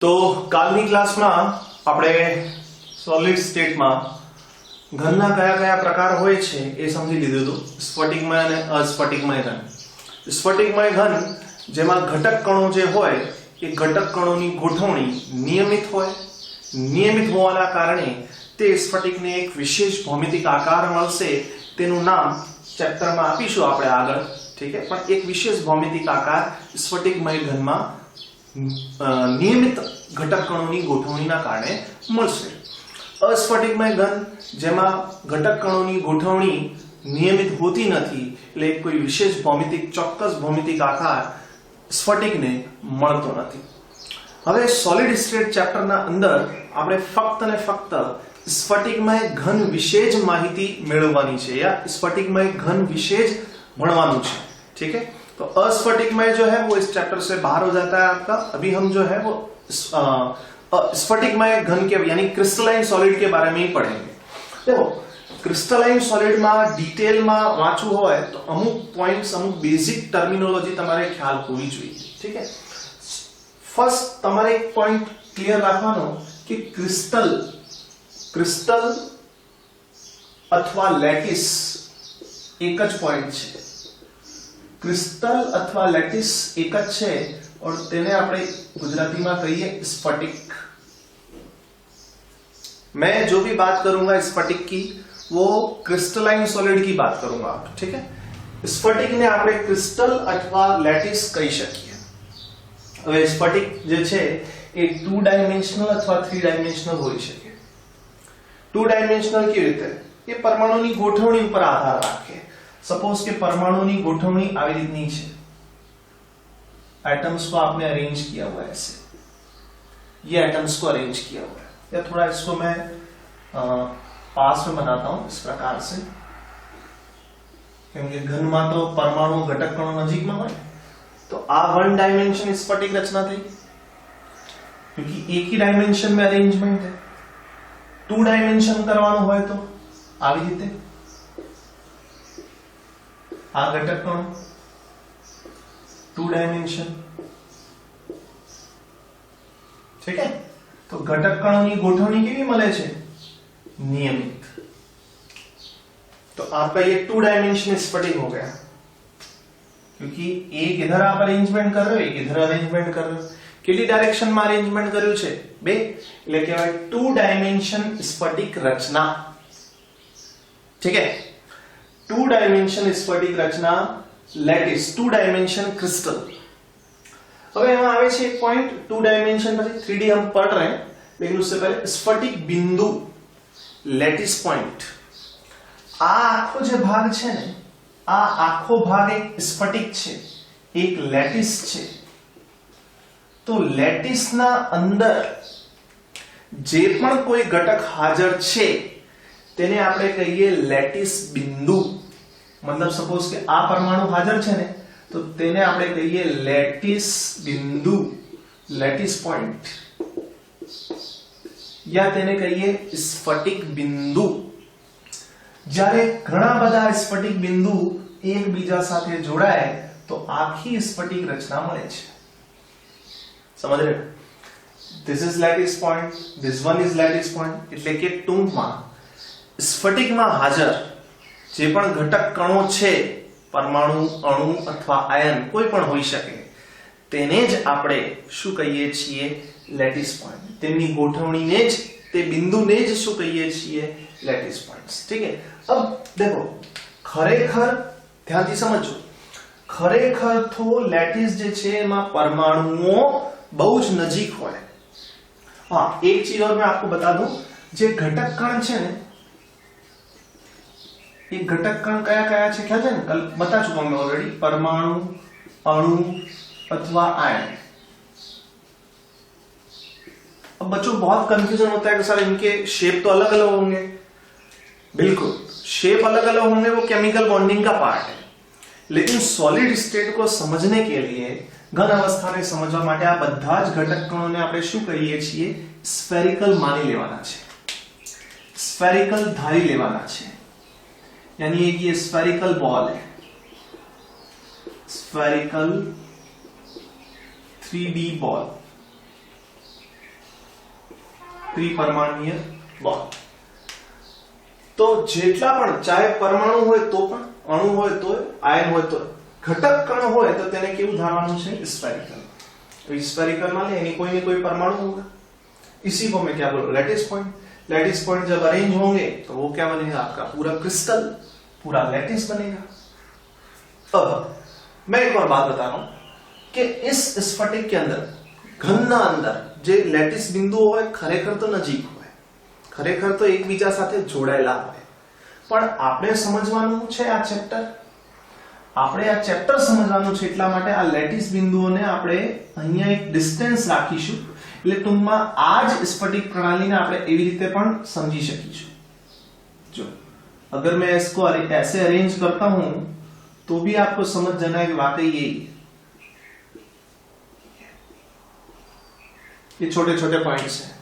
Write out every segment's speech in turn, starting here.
તો કાલની ક્લાસમાં આપણે સોલિડ સ્ટેટમાં ઘનના કયા કયા પ્રકાર હોય છે એ સમજી લીધું હતું। સ્ફટિકમય અને અસ્ફટિકમય ઘન। સ્ફટિકમય ઘન જેમાં ઘટક કણો જે હોય એ ઘટક કણોની ગોઠવણી નિયમિત હોય। નિયમિત હોવાના કારણે તે સ્ફટિકને એક વિશેષ ભૌમિતિક આકાર મળશે। તેનું નામ ચેપ્ટરમાં આપીશું આપણે આગળ, ठीक है। પણ એક વિશેષ ભૌમિતિક આકાર સ્ફટિકમય ઘનમાં નિયમિત ઘટક કણોની ગોઠવણીના કારણે મળશે। अस्फटिकमय घन જેમાં ઘટક કણોની ગોઠવણી નિયમિત હોતી નથી, એટલે કોઈ વિશેષ ભૌમિતિક ચોક્કસ ભૌમિતિક આકાર સ્ફટિકને મળતો નથી। હવે સોલિડ સ્ટેટ ચેપ્ટરના અંદર આપણે ફક્ત ને ફક્ત સ્ફટિકમય ઘન વિશે જ માહિતી મેળવવાની છે, या स्फटिकमय घन विशेष भणવાનું છે, ठीक है। तो अस्फटिकमय जो है वो इस चैप्टर से बाहर हो जाता है आपका। अभी हम जो है वो स्फटिकमय घन के यानी क्रिस्टलाइन सॉलिड के बारे में ही पढ़ेंगे। देखो क्रिस्टलाइन सॉलिड में डिटेल में वांचવું હોય તો અમુક પોઈન્ટ્સ અમુક બેઝિક ટર્મિનોલોજી તમારે ખ્યાલ હોવી જોઈએ, ठीक है। ફર્સ્ટ તમારે એક પોઈન્ટ ક્લિયર રાખવાનો કે ક્રિસ્ટલ અથવા લેટિસ એક જ પોઈન્ટ છે। क्रिस्टल अथवा लैटिस एक ज छे और तेने આપણે ગુજરાતીમાં કહીએ स्फटिक। मैं जो भी बात करूंगा स्फटिक की वो क्रिस्टलाइन सॉलिड की बात करूंगा, ठीक है। स्फटिक ने આપણે क्रिस्टल अथवा लैटिस કહી શકીએ। હવે स्फटिक જે છે એ 2 ડાયમેન્શનલ अथवा 3 ડાયમેન્શનલ હોઈ શકે। 2 ડાયમેન્શનલ કેવી રીતે? એ પરમાણુની ગોઠવણી ઉપર આધાર રાખે। सपोज के परमाणुनी गोठवणी આવી રીતની છે। एटम्स को आपने अरेंज किया हुआ है ऐसे, ये एटम्स को अरेंज किया हुआ है। या थोड़ा इसको मैं पास में बनाता हूं इस प्रकार से, क्योंकि घन में तो परमाणु घटक कणों नजीक में હોય। तो आ 1 डायमेंशन स्फटिक रचना थी, क्योंकि एक ही डायमेंशन में अरेंजमेंट है। 2 डायमेंशन करवानो હોય तो આવી રીતે आ घटक कण 2 डायमेंशन, ठीक है। तो घटक कणों की गोठवणी केवी મળે છે? नियमित। तो आपका ये 2 डायमेंशन स्फटिक हो गया, क्योंकि एक इधर आप अरेंजमेंट कर रहे हो, एक इधर अरेंजमेंट कर रहे हो। કેટલી ડાયરેક્શન માં અરેન્જમેન્ટ કર્યું છે? 2, એટલે કહેવાય 2 डायमेंशन स्फटिक रचना, ठीक है। 2 डायमेंशन स्फटिक रचना लैटिस, 2 डायमेंशन क्रिस्टल। अब यहाँ आवे छे एक पॉइंट 2 डायमेंशन પછી 3D हम पढ़ रहे हैं, लेकिन उससे पहले स्फटिक बिंदु लैटिस पॉइंट। आ आखो जे भाग छे ने, आ आखो भाग एक स्फटिक छे, एक लैटिस छे। तो लैटिस ना अंदर जे पण कोई घटक हाजर छे તેને આપણે કહીએ લેટિસ બિંદુ। मतलब सपोज के आ परमाणु हाजर છે ને, તો તેને આપણે કહીએ લેટિસ બિંદુ, લેટિસ પોઈન્ટ, या તેને કહીએ સ્ફટિક બિંદુ। જ્યારે ઘણા બધા સ્ફટિક બિંદુ એકબીજા સાથે જોડાય તો આખી સ્ફટિક રચના મળે છે। સમજ રहे? This is lattice point, this one is lattice point। એટલે કે ટૂંકમાં स्फटिक में हाजर जे पण घटक कणों छे, परमाणु, अणु अथवा आयन कोई पण होई शके, तेने ज आपणे शुं कहीए छीए? Lattice point. तेमनी गोठवणीने ज, ते बिंदुने ज शुं कहीए छीए? लैटिस पॉइंट्स, ठीक है। अब देखो खरेखर ध्यानथी समझो, खरेखर तो लैटिस जे छे एमां परमाणुओं बहु ज नजीक होय। हां, एक चीज और मैं आपको बता दूं, जे घटक कण छे ने, ये घटक कण कया कया छे ख्याल है ने? कल बता चुका मैं ऑलरेडी, परमाणु, अणु अथवा आयन। अब बच्चों बहुत कंफ्यूजन होता है कि सर इनके शेप तो अलग अलग होंगे। बिल्कुल, शेप अलग अलग होंगे, वो केमिकल बॉन्डिंग का पार्ट है। लेकिन सॉलिड स्टेट को समझने के लिए, घन अवस्था ने समझवा માટે આ બધા જ ઘટક કણોને આપણે શું કહીએ છીએ? સ્ફેરિકલ માની લેવાના છે, સ્ફેરિકલ ધારી લેવાના છે। यानी एक ये स्फेरिकल बॉल है, स्फेरिकल 3D बॉल, ત્રિપરમાણુય બોન્ડ. તો જેટલા પણ ચાહે પરમાણુ હોય તો પણ, અણુ હોય તો, આયન હોય તો, ઘટક કણ હોય તો તેને કેવું ધારવાનું છે? स्फेरिकल. तो स्फेरिकल मान यानी कोई न कोई परमाणु होगा. इसी को मैं क्या बोलूं? Lattice point. लैटिस पॉइंट जब अरेंज होंगे तो वो क्या बनेगा? आपका पूरा क्रिस्टल, पूरा लैटिस बनेगा. अब मैं एक और बात बता रहा हूं कि इस स्फटिक के अंदर, ઘનના અંદર જે લેટિસ બિંદુઓ હોય ખરેખર તો નજીક હોય, ખરેખર તો એકબીજા સાથે જોડાયેલા હોય, પણ આપણે સમજવાનું છે આ ચેપ્ટર, આપણે આ ચેપ્ટર સમજવાનું છે એટલા માટે આ લેટિસ બિંદુઓને આપણે અહીંયા એક ડિસ્ટન્સ રાખીશું, એટલે ટૂંકમાં આ જ સ્ફટિક પ્રણાલીને આપણે એવી રીતે પણ સમજી શકીશું. જો अगर मैं इसको ऐसे अरेंज करता हूं तो भी आपको समझ जाना है कि वाकई यही है. ये छोटे छोटे पॉइंट्स हैं,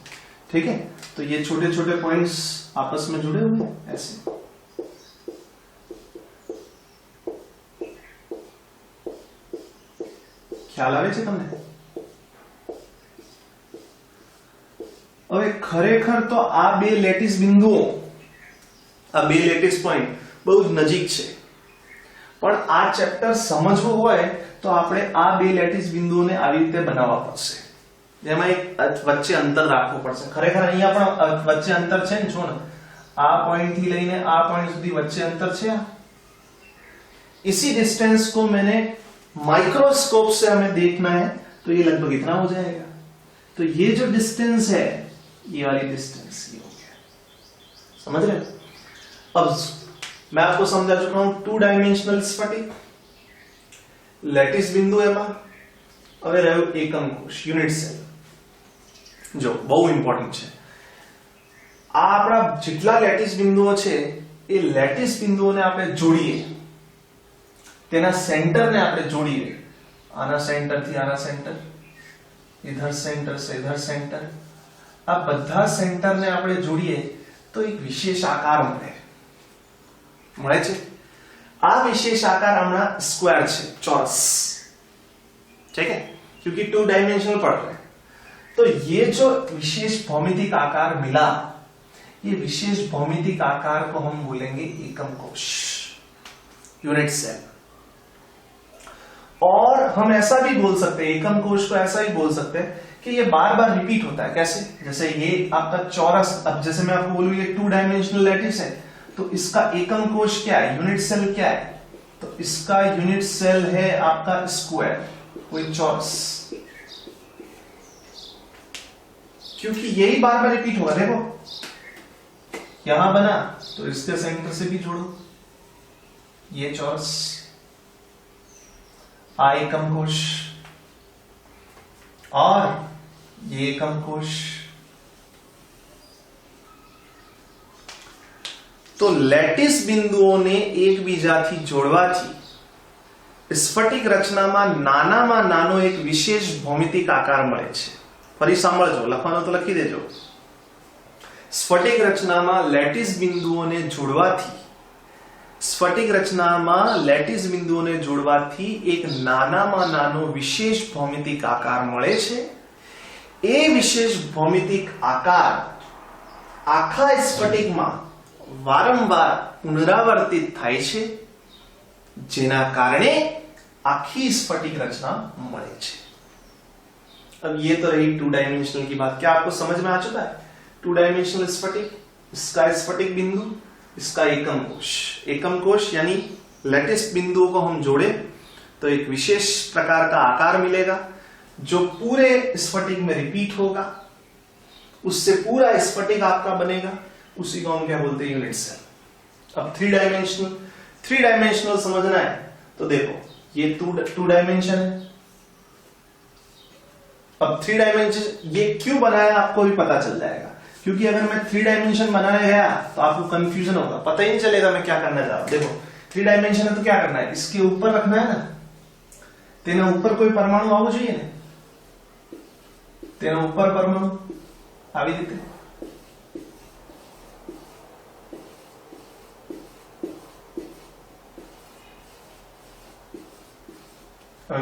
ठीक है. तो ये छोटे छोटे पॉइंट्स आपस में जुड़े हुए हैं ऐसे. ખ્યાલ આવે છે તમને? હવે ખરેખર તો આ બે લેટિસ બિંદુઓ, આ બે લેટિસ પોઈન્ટ બહુ જ નજીક છે, પણ આ ચેપ્ટર સમજવું હોય તો આપણે આ બે લેટિસ બિંદુઓને આવી રીતે બનાવવા પડશે, જેમાં એક વચ્ચે અંતર રાખવું પડશે. ખરેખર અહીંયા પણ વચ્ચે અંતર છે ને, જો ને આ પોઈન્ટ થી લઈને આ પોઈન્ટ સુધી વચ્ચે અંતર છે. इसी डिस्टेंस को मैंने माइक्रोस्कोप से हमें देखना है तो ये लगभग इतना हो जाएगा. तो ये जो डिस्टेंस है, ये वाली डिस्टेंस ये हो गया. समझ रहे हो? अब मैं आपको समझा चुका हूं 2 डायमेंशनल स्फटिक, લેટિસ બિંદુ એમાં. હવે રહ્યો એકમ કોષ, યુનિટ સેલ. જો બહુ ઇમ્પોર્ટન્ટ છે આ આપણા જેટલા લેટિસ બિંદુઓ છે એ લેટિસ બિંદુઓને આપણે જોડીએ, તેના સેન્ટરને આપણે જોડીએ. આના સેન્ટર થી આના સેન્ટર, इधर सेंटर से इधर सेंटर, આ બધા સેન્ટરને આપણે જોડીએ તો એક વિશેષ આકાર મળે છે. આ વિશેષ આકાર હમણાં સ્ક્વેર છે, ચોરસ, ठीक है, क्योंकि 2 डायमेंशनल पढ़ रहे हैं. तो ये जो विशेष भौमितिक आकार मिला, ये विशेष भौमितिक आकार को हम बोलेंगे एकम कोश, यूनिट सेल. और हम ऐसा भी बोल सकते हैं, एकम कोश को ऐसा ही बोल सकते हैं कि ये बार बार रिपीट होता है. कैसे? जैसे ये आपका चौरस, अब जैसे मैं आपको बोलूं ये 2 डायमेंशनल लैटिस है, तो इसका एकम कोश क्या है, यूनिट सेल क्या है? तो इसका यूनिट सेल है आपका स्क्वायर, कोई चौरस, क्योंकि यही बार बार रिपीट होगा. देखो यहां बना तो इसके सेंटर से भी जोड़ो, ये चौरस, आ एकम कोश और ये एकम कोश. तो લેટિસ બિંદુઓને એકબીજાથી જોડવાથી સ્ફટિક રચનામાં નાનામાં નાનો એક વિશેષ ભૌમિતિક આકાર મળે છે. ફરી સાંભળજો, લખવાનું તો લખી દેજો. સ્ફટિક રચનામાં લેટિસ બિંદુઓને જોડવાથી, સ્ફટિક રચનામાં લેટિસ બિંદુઓને જોડવાથી એક નાનામાં નાનો વિશેષ ભૌમિતિક આકાર મળે છે. એ વિશેષ ભૌમિતિક આકાર આખા સ્ફટિકમાં વારંવાર પુનરાવર્તિત થાય છે, જેના કારણે આખી સ્ફટિક રચના મળે છે. अब ये तो रही 2 डायमेंशनल की बात. क्या आपको समझ में आ चुका है? 2 डायमेंशनल स्फटिक, इसका स्फटिक बिंदु, इसका एकम कोश. एकम कोश यानी लेटिस बिंदुओं को हम जोड़े तो एक विशेष प्रकार का आकार मिलेगा जो पूरे स्फटिक में रिपीट होगा, उससे पूरा स्फटिक आपका बनेगा. उसी को हम क्या बोलते हैं? Unit cell. अब 3 डायमेंशनल समझना है तो देखो ये 2 डायमेंशन है. अब 3 डायमेंशन ये क्यों बनाया आपको भी पता चल जाएगा, क्योंकि अगर मैं 3 डायमेंशन बनाने गया तो आपको कंफ्यूजन होगा, पता ही नहीं चलेगा मैं क्या करना चाह रहा हूं. देखो 3 डायमेंशन है तो क्या करना है, इसके ऊपर रखना है ना, तेना ऊपर कोई परमाणु आवવો જોઈએ ને, તેના ઉપર પરમાણુ આવી રીતે.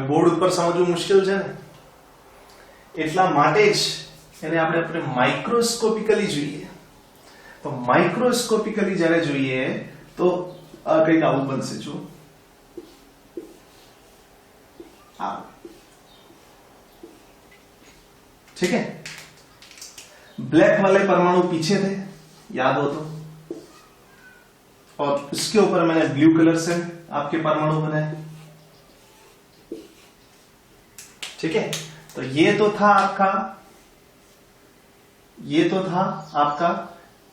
બોર્ડ ઉપર સમજવું મુશ્કેલ છે ને, એટલા માટે જ એને આપણે માઇક્રોસ્કોપિકલી જોઈએ. તો માઇક્રોસ્કોપિકલી જ્યારે જોઈએ તો કંઈક આવું બનશે. જો ठीक है. ब्लैक वाले परमाणु पीछे थे, याद हो तो, और इसके ऊपर मैंने ब्लू कलर से आपके परमाणु बनाए. ठीक है. तो ये तो था आपका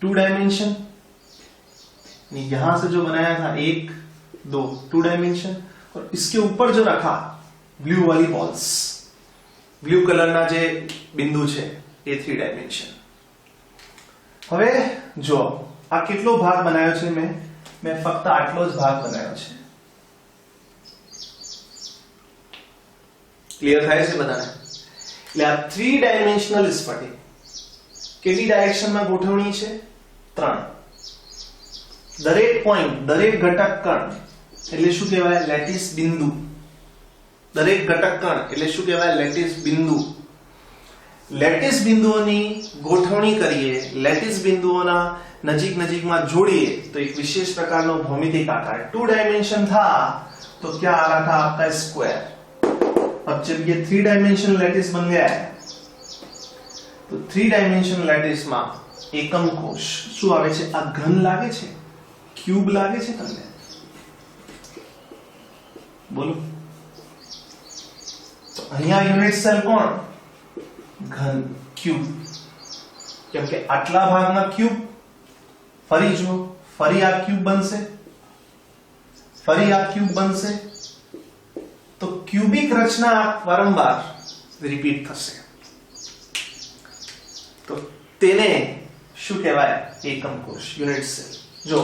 2 डायमेंशन. यहां से जो बनाया था 1 2 2 डायमेंशन, और इसके ऊपर जो रखा ब्लू वाली बॉल्स, ब्लू कलરના જે બિંદુ છે એ 3 ડાયમેન્શન. હવે જો આ કેટલો ભાગ બનાવ્યો છે મેં ફક્ત આટલો જ ભાગ બનાવ્યો છે. ક્લિયર થાય છે બધાને? એટલે આ 3 ડાયમેન્શનલ સ્ફટિક કેટલી ડાયરેક્શનમાં ગોઠવણી છે? 3. દરેક પોઈન્ટ, દરેક ઘટક કણ એટલે શું કહેવાય? લેટિસ બિંદુ. દરેક ઘટક કણ એટલે શું કહેવાય? લેટિસ બિંદુ. લેટિસ બિંદુઓની ગોઠવણી કરીએ, લેટિસ બિંદુઓના નજીકમાં જોડીએ તો એક વિશેષ પ્રકારનો ભૌમિતિક આકાર. 2 डायमेंशन था तो क्या आ रहा था आपका स्क्वायर. अब जब ये 3 डायमेंशन लेटिस बन गया है तो 3 डायमेंशन लेटिस માં એકમ કોષ શું આવે છે? આ ઘન લાગે છે? ક્યુબ લાગે છે તમને? બોલો. તો અહીંયા યુનિટ સેલ કોણ? ઘન, ક્યુબ. કેમ કે આટલા ભાગમાં ક્યુબ. ફરી જો, ફરી આ ક્યુબ બનશે, ફરી આ ક્યુબ બનશે. તો ક્યુબિક રચના વારંવાર રિપીટ થશે. તો તેને શું કહેવાય? એકમ कोश, यूनिट सेल. जो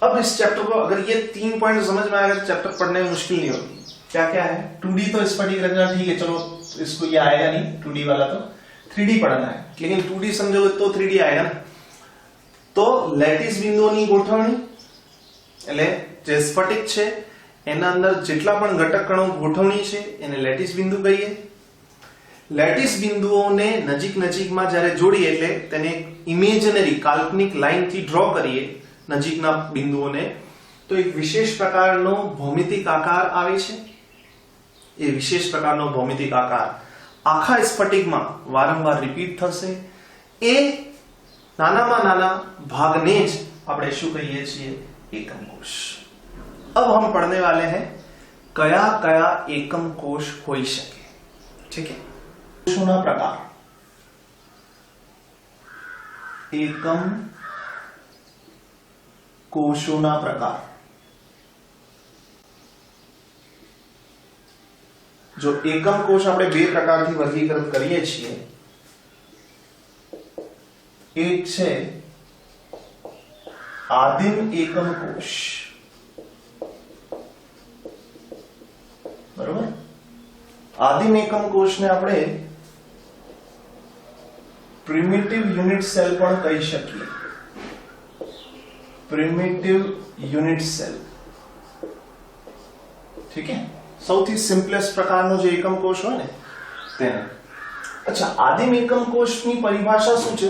अब इस चैप्टर को अगर ये 3 पॉइंट समझ में आएगा तो चैप्टर पढ़ने में मुश्किल नहीं होगी. क्या क्या है? 2D तो स्फटिक रचना ठीक है, चलो इसको ये आएगा नहीं 2D वाला, तो 3D पढ़ना है. लेकिन 2D समझोगे तो 3D आएगा ना. तो લેટિસ બિંદુઓની ગોઠવણી એટલે જે સ્ફટિક છે એના અંદર જેટલા પણ ઘટક કણો ગોઠવણી છે એને લેટિસ બિંદુ કહીએ. લેટિસ બિંદુઓને નજીકમાં જ્યારે જોડીએ એટલે તેને ઇમેજનરી કાલ્પનિક લાઈનથી ડ્રો કરીએ નજીકના બિંદુઓને, તો એક વિશેષ પ્રકારનો ભૌમિતિક આકાર આવે છે. એ વિશેષ પ્રકારનો ભૌમિતિક આકાર આખા સ્ફટિકમાં વારંવાર રિપીટ થશે. એ નાનામાં નાના ભાગને જ આપણે શું કહીએ છીએ? એકમ કોષ. अब हम पढ़ने वाले हैं कया कया एकम कोश होई શકે. ठीक है. कोशोना प्रकार. एकम कोशोना प्रकार. जो एकम कोश આપણે બે પ્રકારથી વર્ગીકૃત કરીએ છીએ. એક છે આદિમ એકમ કોશ. બરોબર. આદિમ એકમ કોષને આપણે પ્રિમિટિવ યુનિટ સેલ પણ કહી શકીએ. Primitive unit cell. ठीक है. સૌથી સિમ્પલેસ્ટ પ્રકારનો જે એકમ કોષ હોય ને તેને. અચ્છા, આદિમ એકમ કોષની પરિભાષા શું છે?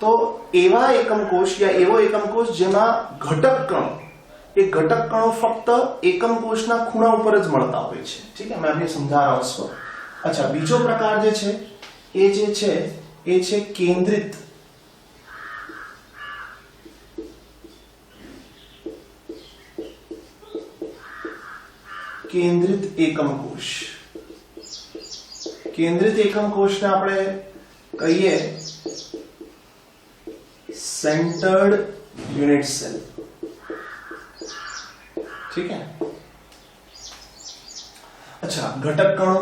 તો એવા એકમ કોષ યા એવો એકમ કોષ જેમાં ઘટક કણો, એ ઘટક કણો ફક્ત એકમ કોષના ખૂણા ઉપર જ મળતા હોય છે. ठीक है, मैं अभी समझा रहा हूं इसको. अच्छा, બીજો પ્રકાર જે છે એ છે કેન્દ્રિત. કેન્દ્રિત એકમ કોષ. કેન્દ્રિત એકમ કોષને આપણે કહીએ सेंटर्ड यूनिट सेल. ठीक है. अच्छा, घटक कणो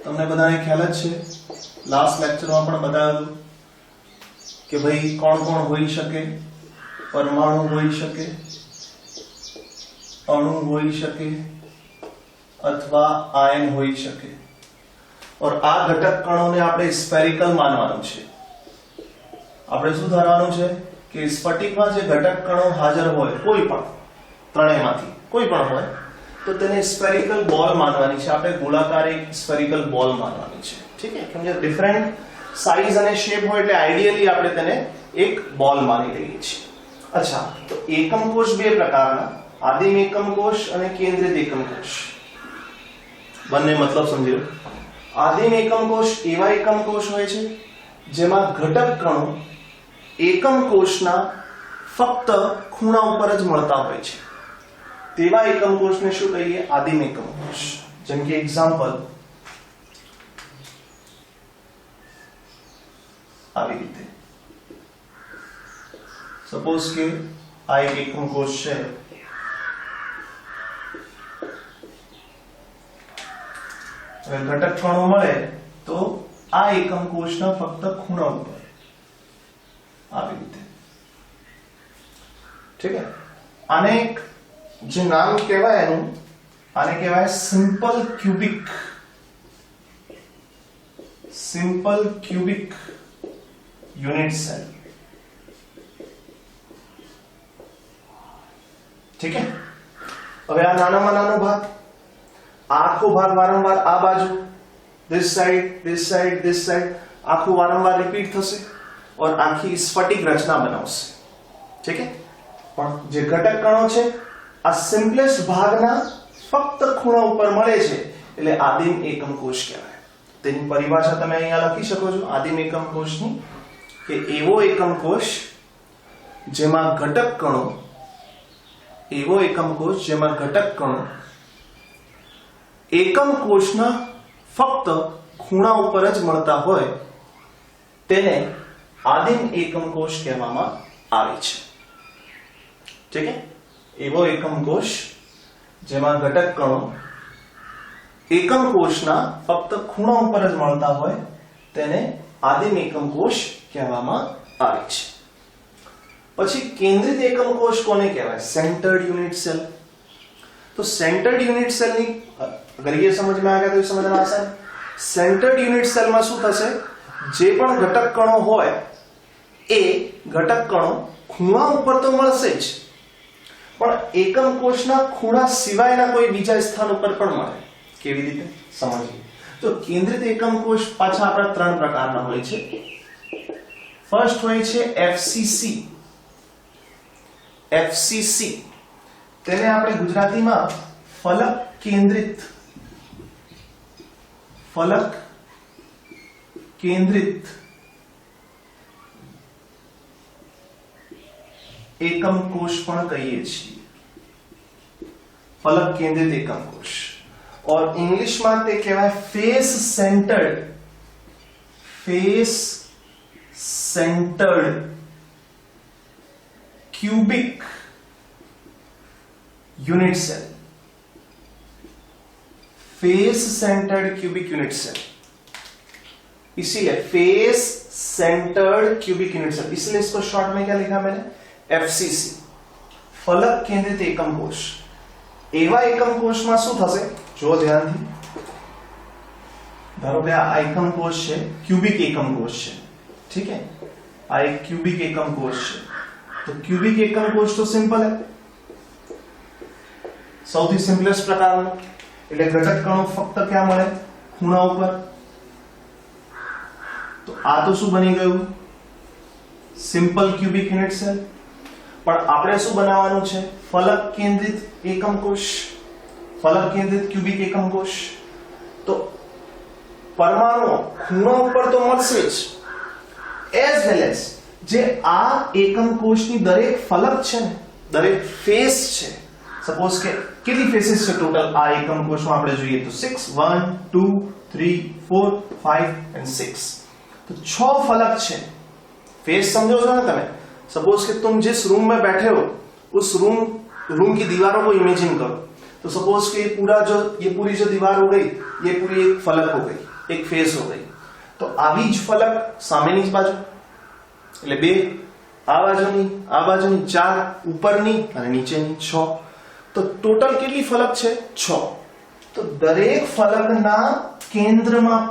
તમને બધાને ખ્યાલ જ છે. લાસ્ટ લેક્ચરમાં પણ બતાવ્યું કે ભાઈ કોણ કોણ હોઈ શકે? પરમાણુ હોઈ શકે, અણુ હોઈ શકે અથવા આયન હોઈ શકે. और આ ઘટક કણોને આપણે સ્ફેરિકલ માનવાનું છે. આપણે શું ધારવાનું છે કે સ્ફટિકમાં જે ઘટક કણો હાજર હોય, કોઈ પણ ત્રણેયમાંથી કોઈ પણ હોય, તો તેને સ્ફેરિકલ બોલ માનવાની છે. આપણે ગોળાકાર એક સ્ફેરિકલ બોલ માનવાની છે. ઠીક છે, કેમ કે ડિફરન્ટ સાઇઝ અને શેપ હોય એટલે આઈડિયલી આપણે તેને એક બોલ માની લઈએ છીએ. અચ્છા, તો એકમ કોષ બે પ્રકારના, આદિમ એકમ કોષ અને કેન્દ્રિત એકમ કોષ. બંને મતલબ સમજી લો. આદિમ એકમ કોષ એવા એકમ કોષ હોય છે જેમાં ઘટક કણો એકમ કોષના ફક્ત ખૂણા ઉપર જ મળતા હોય છે. તેવા એકમ કોષને શું કહીએ? આદિમ એકમ કોષ. જેમ કે એક્ઝામ્પલ આવી રીતે, સપોઝ કે આ એક એકમ કોષ છે, હવે ઘટક કણો મળે તો આ એકમ કોષના ફક્ત ખૂણા ઉપર આવી રીતે, ઠીક છે. આને જે નામ કહેવાય એનું, આને કહેવાય સિમ્પલ ક્યુબિક યુનિટ સેલ. ઠીક છે. હવે આ નાનામાં નાનો ભાગ, આખો ભાગ વારંવાર આ બાજુ this side આખું વારંવાર રિપીટ થશે और આખી સ્ફટિક રચના બનાવશે. ઠીક છે. પણ જે ઘટક કણો છે આ સિમ્પલેસ્ટ ભાગના ફક્ત ખૂણા ઉપર મળે છે એટલે આદિમ એકમ કોષ કહેવાય. તેની પરિભાષા તમે અહીંયા લખી શકો છો આદિમ એકમ કોષની, કે એવો એકમ કોષ જેમાં ઘટક કણો એકમ કોષના ફક્ત ખૂણા ઉપર જ મળતા હોય તેને આદિમ એકમ કોષ કહેવામાં આવે છે. ઠીક છે. એવો એકમ કોષ જેમાં ઘટક કણો એકમ કોષના ફક્ત ખૂણા ઉપર જ મળતા હોય તેને આદિમ એકમ કોષ કહેવામાં આવે છે. પછી કેન્દ્રિત એકમ કોષ કોને કહેવાય? Centred unit cell. तो सेंटर्ड यूनिट सेल ની अगर ये समझ में आ गया तो समझना आसान. सेंटर्ड यूनिट सेल માં શું થશે? જે પણ ઘટક કણો હોય એ ઘટક કણો ખૂણા ઉપર તો મળશે જ, પણ એકમ કોષના ખૂણા સિવાયના કોઈ બીજા સ્થાન ઉપર પણ મળે. કેવી રીતે સમજીએ તો કેન્દ્રિત એકમ કોષ પાછા આપણા ત્રણ પ્રકારના હોય છે. ફર્સ્ટ હોય છે એફસીસી. તેને આપણે ગુજરાતીમાં ફલક કેન્દ્રિત એકમ કોષ પણ કહીએ છીએ. ફલક કેન્દ્રિત એકમ કોષ. और इंग्लिश में તે કહેવાય face centred cubic unit cell. Face centred cubic unit cell, इसीलिए face centred cubic unit cell, इसलिए इसको शॉर्ट में क्या लिखा मैंने? एफसीसी. फलक केंद्रित एकम कोष. एवा एकम कोष में શું થશે? જો ધ્યાનથી ધારો કે આ એકમ કોષ છે, ક્યુબિક એકમ કોષ છે. ठीक है, આ એક ક્યુબિક એકમ કોષ છે. तो क्यूबिक एकम कोष तो सिंपल है, સૌથી સિમ્પલેસ્ટ પ્રકારનો. એટલે ઘટક કણો ફક્ત ક્યાં મળે? ખૂણા ઉપર. તો આ તો શું બની ગયું? Simple cubic unit cell. પણ આપણે શું બનાવવાનું છે? ફલક કેન્દ્રિત એકમ કોષ, ફલક કેન્દ્રિત ક્યુબિક એકમ કોષ. તો પરમાણુ ખૂણા ઉપર તો મળશે જ, એઝ વેલ એઝ જે આ એકમ કોષની દરેક ફલક છે ને, દરેક ફેસ છે. સપોઝ કે કેટલી ફેસીસ છે ટોટલ આ એકમ કોષમાં આપણે જોઈએ તો 6 1 2 3 4 5 and 6. तो 6 फलक છે. फेस समझो છો ना તમે? सपोज कि तुम जिस रूम में बैठे हो उस रूम की दीवारों को इमेजिन करो. तो सपोज कि ये पूरी जो दीवार हो गई ये पूरी एक फलक हो गई, एक फेस हो गई. तो આવી જ ફલક સામેની જ બાજુ એટલે 2, આ બાજુની 4, ઉપરની અને નીચેની 6. તો ટોટલ કેટલી ફલક છે? 6. તો દરેક ફલકના કેન્દ્રમાં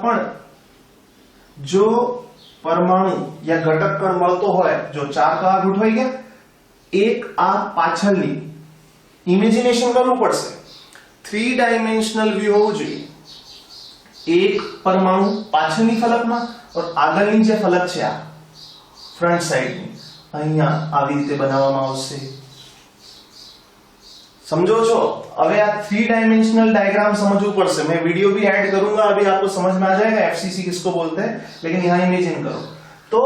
પણ જો પરમાણુ या ઘટક કણ મળતો હોય, જો 4 તો આ ગોઠવાઈ ગયા, એક આ પાછળની ઇમેજિનેશન કરવું પડશે. 3 ડાયમેન્શનલ વ્યૂ હોવું જોઈએ. એક પરમાણુ પાછળની ફલકમાં और આગળની જે ફલક છે આ ફ્રન્ટ સાઈડની અહીંયા આવી રીતે બનાવવામાં આવશે. समझो છો? હવે આ 3 डायमेंशनल डायग्राम समझવું પડશે. मैं वीडियो भी ऐड करूंगा, अभी आपको समझ में आ जाएगा एफसीसी किसको बोलते हैं, लेकिन यहां इमेजिन करो. तो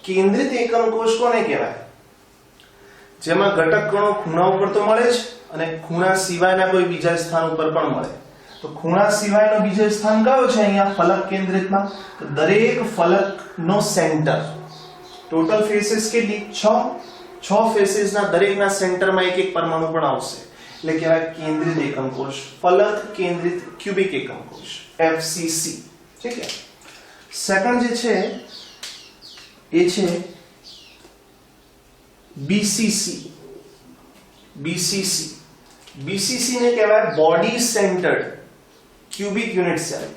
केंद्रित एकम कोष કોને કહેવાય? જેમાં ઘટક કણો ખૂણા ઉપર તો મળે જ અને ખૂણા સિવાયના કોઈ બીજા સ્થાન ઉપર પણ મળે. તો ખૂણા સિવાયનો બીજો સ્થાન કયો છે અહીંયા ફલક કેન્દ્રિતમાં? તો દરેક ફલકનો સેન્ટર. ટોટલ ફેસીસ કેટલી? 6 ફેસીસના દરેકના સેન્ટરમાં એક એક પરમાણુ પણ આવશે. એટલે કહેવાય કેન્દ્રિત એકમ કોષ, ફલક કેન્દ્રિત ક્યુબિક એકમ કોષ, એફસીસી. ઠીક છે. સેકન્ડ જે છે એ છે બીસીસી. બીસીસી ને કહેવાય body centred cubic unit cell.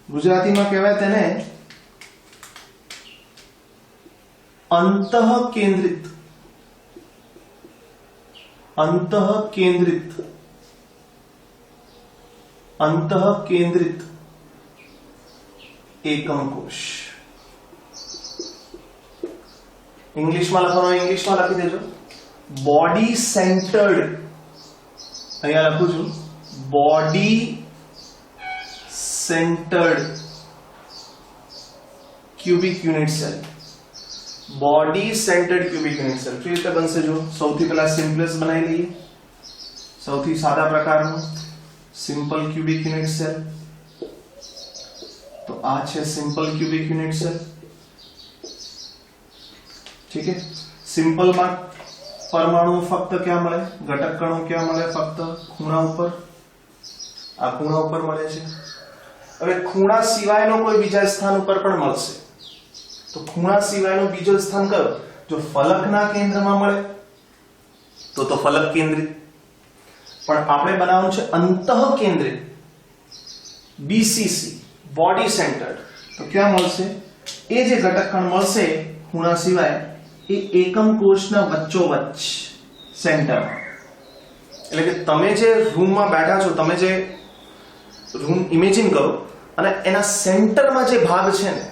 ગુજરાતીમાં કહેવાય તેને અંતઃકેન્દ્રિત એકમ કોષ. ઇંગ્લિશમાં લખવાનો ઇંગ્લિશમાં લખી દેજો. બોડી સેન્ટર્ડ, અહીંયા લખું છું body centred cubic unit cell. Body centred cubic unit cell કેવી રીતે બનશે? જો સૌથી પહેલા સિમ્પલેસ્ટ બનાવી લઈએ. સૌથી સાદા પ્રકારનું સિમ્પલ ક્યુબિક યુનિટ સેલ. તો આ છે સિમ્પલ ક્યુબિક યુનિટ સેલ. ઠીક છે. સિમ્પલમાં પરમાણુ ફક્ત ક્યાં મળે? ઘટક કણો ક્યાં મળે? ફક્ત ખૂણા ઉપર. આ ખૂણા ઉપર મળે છે. હવે ખૂણા સિવાયનો કોઈ બીજા સ્થાન ઉપર પણ મળશે. તો ખૂણા સિવાયનો બીજો સ્થાન કયો? જો ફલકના કેન્દ્રમાં મળે તો ફલક કેન્દ્રિત. પણ આપણે બનાવવાનું છે અંતઃકેન્દ્રિત, બીસીસી, બોડી સેન્ટર્ડ. તો ક્યાં મળશે? એ જે ઘટક કણ મળશે ખૂણા સિવાય એ એકમ કોષના વચ્ચોવચ્ચ સેન્ટરમાં. એટલે કે તમે જે રૂમમાં બેઠા છો, તમે જે રૂમ ઇમેજિન કરો અને એના સેન્ટરમાં જે ભાગ છે ને,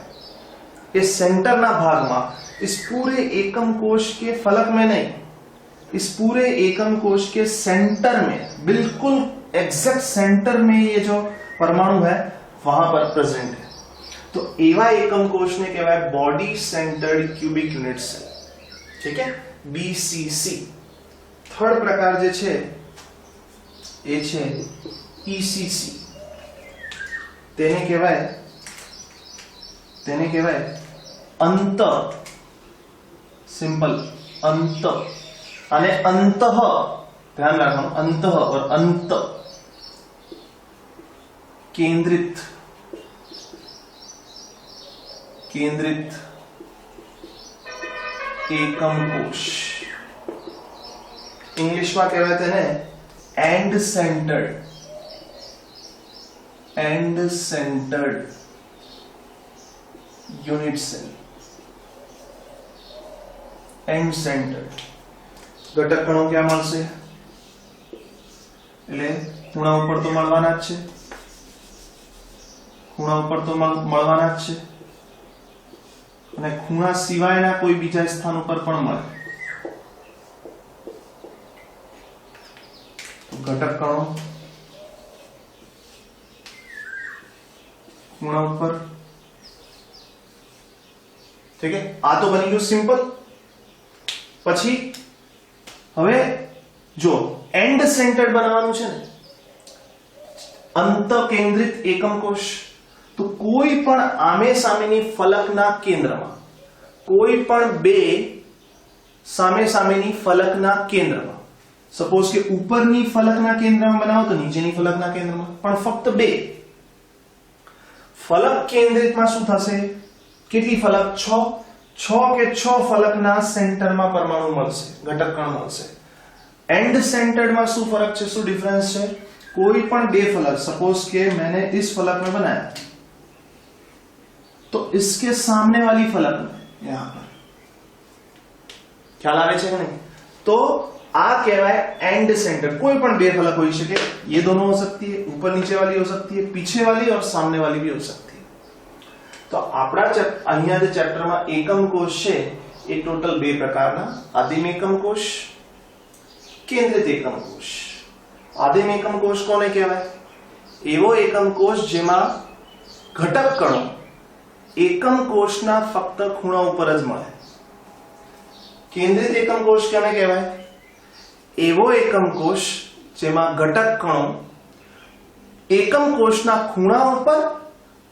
ये सेंटर ना भाग में इस पूरे एकम कोश के फलक में नहीं, इस पूरे एकम कोश के सेंटर में, बिल्कुल एग्जैक्ट सेंटर में ये जो परमाणु है वहां पर प्रेजेंट है. तो एवा एकम कोश ने कहवाय body centred cubic unit cell. ठीक है, बीसीसी. थर्ड प्रकार जे छे ए छे ईसीसी. તેને કહેવાય अंत. सिंपल अंत અને अंत, ध्यान रखना, अंत और अंत केंद्रित एकम कोश. इंग्लिश में कहवाय તેને end centred unit cell. End centred घटक कणो क्या મળશે? એટલે ખૂણા ઉપર તો મળવાના જ છે, ખૂણા ઉપર તો મળવાના જ છે અને ખૂણા સિવાયના કોઈ બીજા સ્થાન ઉપર પણ મળે. તો ઘટક કણો ખૂણા ઉપર. ठीक है, आ तो बनी गયું सिंपल. પછી હવે જો એન્ડ સેન્ટર્ડ બનાવવાનું છે ને, અંત કેન્દ્રિત એકમ કોષ. તો કોઈ પણ આમે સામેની ફલકના કેન્દ્રમાં, કોઈ પણ બે સામે સામેની ફલકના કેન્દ્રમાં, સપોઝ કે ઉપરની ફલકના કેન્દ્રમાં બનાવો તો નીચેની ફલકના કેન્દ્રમાં, પણ ફક્ત બે ફલક કેન્દ્રિતમાં શું થશે? કેટલી ફલક? 6 કે 6 ફલકના સેન્ટરમાં પરમાણુ મળશે, ઘટક કણ મળશે. एंड सेंटर्ड में શું ફરક છે, શું ડિફરન્સ છે? कोई પણ બે फलक, सपोज के मैंने इस फलक में बनाया तो इसके सामने वाली फलक में यहां पर ख्याल आवे છે કે નહીં? તો आ कहवाय एंड सेंटर। कोई पण बे फलक होई શકે, ये दोनों हो सकती है, ऊपर नीचे वाली हो सकती है, पीछे वाली और सामने वाली भी हो सकती है। तो આપણા અહીંયા જે ચેપ્ટરમાં એકમ કોષ છે એ ટોટલ બે પ્રકારના, આદિમ એકમ કોષ, કેન્દ્રિત એકમ કોષ। આદિમ એકમ કોષ કોને કહેવાય? એવો એકમ કોષ જેમાં ઘટક કણો એકમ કોષના ફક્ત ખૂણા ઉપર જ મળે। કેન્દ્રિત એકમ કોષ કોને કહેવાય? એવો એકમ કોષ જેમાં ઘટક કણો એકમ કોષના ખૂણા ઉપર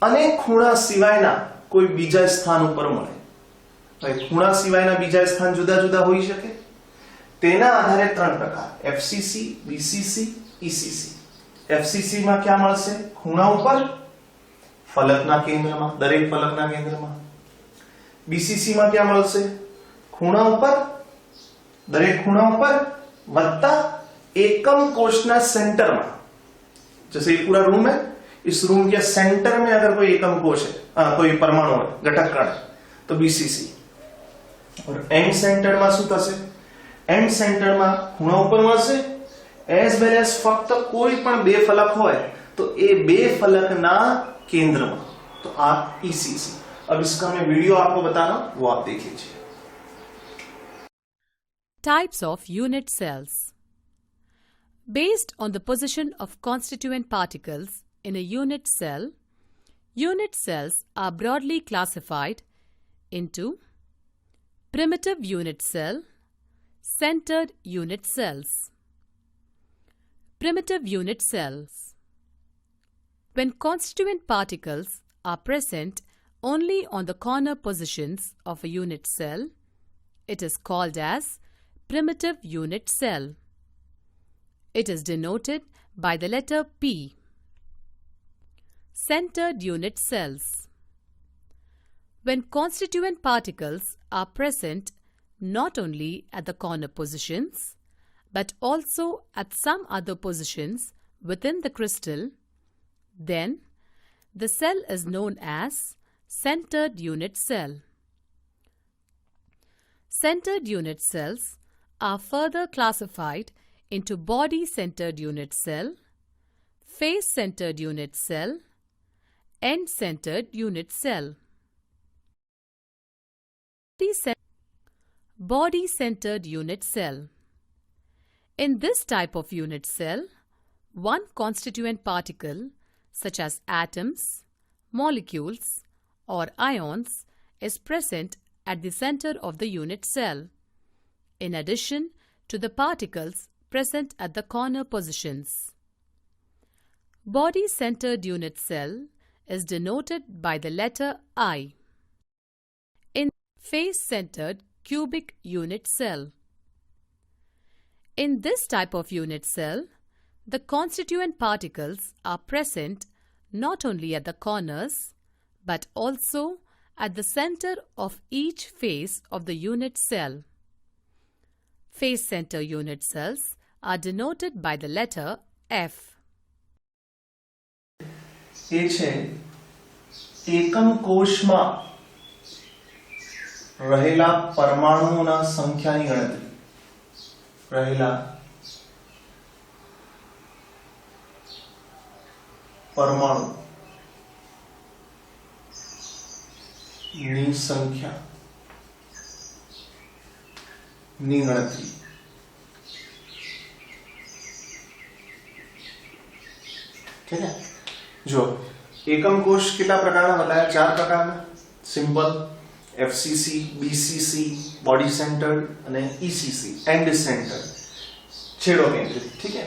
અને ખૂણા સિવાયના કોઈ બીજા સ્થાન ઉપર મળે। હવે ખૂણા સિવાયના બીજા સ્થાન જુદા જુદા હોઈ શકે, તેના આધારે ત્રણ પ્રકાર, એફસીસી, બીસીસી, ઈસીસી। એફસીસી માં ક્યાં મળશે? ખૂણા ઉપર, ફલકના કેન્દ્રમાં, દરેક ફલકના કેન્દ્રમાં। બીસીસી માં ક્યાં મળશે? ખૂણા ઉપર, દરેક ખૂણા ઉપર वत्ता एकम कोषना सेंटर में। जैसे ये पूरा रूम है, इस रूम के सेंटर में अगर कोई एकम कोष है, कोई परमाणु है, घटक कण है, तो बीसीसी। और एंड सेंटर में શું થશે? एंड सेंटर में ખૂણા ઉપર મળશે, एज वेल एज फक्त कोई पण બે ફલક હોય तो એ બે ફલકના કેન્દ્રમાં, तो आ ईसीसी। अब इसका मैं वीडियो आपको बता रहा हूं, वो आप देख लीजिए। Types of unit cells. Based on the position of constituent particles in a unit cells are broadly classified into primitive unit cell, centered unit cells. Primitive unit cells. When constituent particles are present only on the corner positions of a unit cell, it is called as primitive unit cell. It is denoted by the letter P. Centered unit cells. When constituent particles are present not only at the corner positions but also at some other positions within the crystal, then the cell is known as centered unit cell. Centered unit cells are further classified into body-centered unit cell, face-centered unit cell, end-centered unit cell. Body-centered unit cell. In this type of unit cell, one constituent particle such as atoms, molecules or ions is present at the center of the unit cell, in addition to the particles present at the corner positions. Body-centered unit cell is denoted by the letter I. In face-centered cubic unit cell. In this type of unit cell, the constituent particles are present not only at the corners but also at the center of each face of the unit cell. Face center unit cells are denoted by the letter F. એ છે એકમ કોષમાં રહેલા પરમાણુઓના સંખ્યાની ગણતરી। રહેલા પરમાણુની સંખ્યાની ગણતરી। ठीक है, जो एकम कोष कितना प्रकारना बताया? 4 प्रकारना। Simple, FCC, BCC, body centred અને ईसीसी, एंड सेंटर्ड, છેડો કેન્દ્રિત। ठीक है,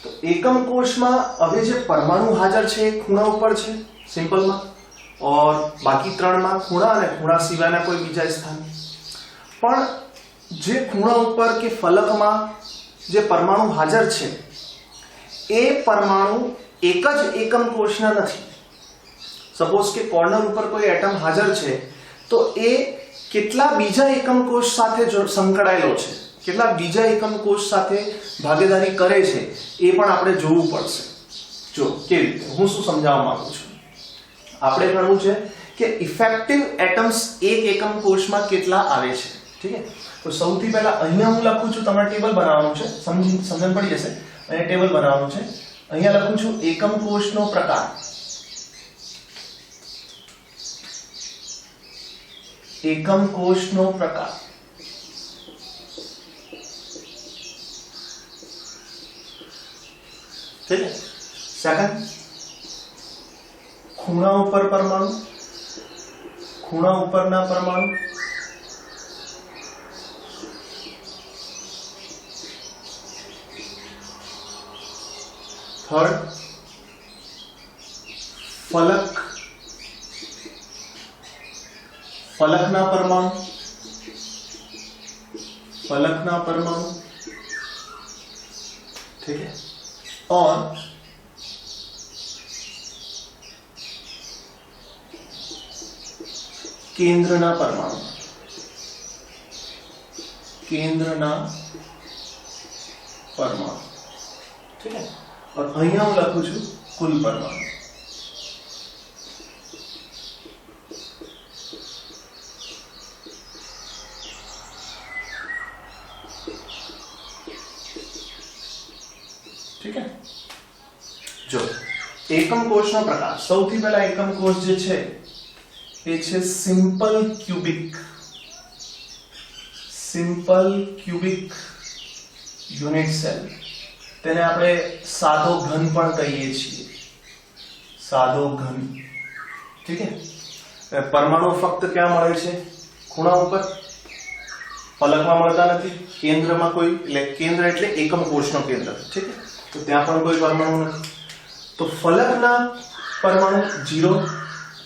तो एकम कोषમાં હવે જે પરમાણુ હાજર છે એ ખૂણા ઉપર છે સિમ્પલમાં, और બાકી 3 માં ખૂણા અને ખૂણા સિવાયના કોઈ બીજા સ્થાન। પણ જે ખૂણા ઉપર કે ફલકમાં જે પરમાણુ હાજર છે એ પરમાણુ एक ज एकम कोषना नहीं। सपोज के कॉर्नर ऊपर कोई एटम हाजर छे तो ए केटला बीजा एकम कोष साथे संकળાયેલો છે, કેટલા બીજા એકમ કોષ સાથે ભાગીદારી કરે છે એ પણ આપણે જોવું પડશે। જો કેવી રીતે, હું શું સમજાવવા માંગુ છું, આપણે ગણવું છે કે ઇફેક્ટિવ એટમ્સ એક એકમ કોષમાં કેટલા આવે છે। ठीक है, તો સૌથી પહેલા અહીંયા હું લખું છું, તમારે ટેબલ બનાવવાનું છે, સમજણ પડી જશે. અહીંયા ટેબલ બનાવવાનું છે. અહીંયા લખું છું એકમ કોષનો પ્રકાર. એકમ કોષનો પ્રકાર. ઠીક છે. સેકન્ડ, ખૂણા ઉપર પરમાણુ, ખૂણા ઉપરના પરમાણુ. થર્ડ, ફલક, फलकना परमाणु, फलकना परमाणु. ठीक है. और केंद्रना परमाणु, केंद्रना परमाणु. ठीक है. और अहिया हूँ लखू छू कुल परमाणु. ठीक है. जो एकम कोषનો પ્રકાર, સૌથી પહેલા એકમ કોષ જે છે એ છે simple cubic, simple cubic unit cell. તેને આપણે સાદો ઘન પણ કહીએ છીએ, સાદો ઘન. ઠીક છે. પરમાણુ ફક્ત ક્યાં મળે છે? ખૂણા ઉપર, ફલકમાં મળતા નથી. કેન્દ્રમાં કોઈ, એટલે કેન્દ્ર એટલે એકમ કોષનો કેન્દ્ર. ઠીક છે. तो ત્યાં પણ કોઈ પરમાણુ નથી. તો ફલકના પરમાણુ 0,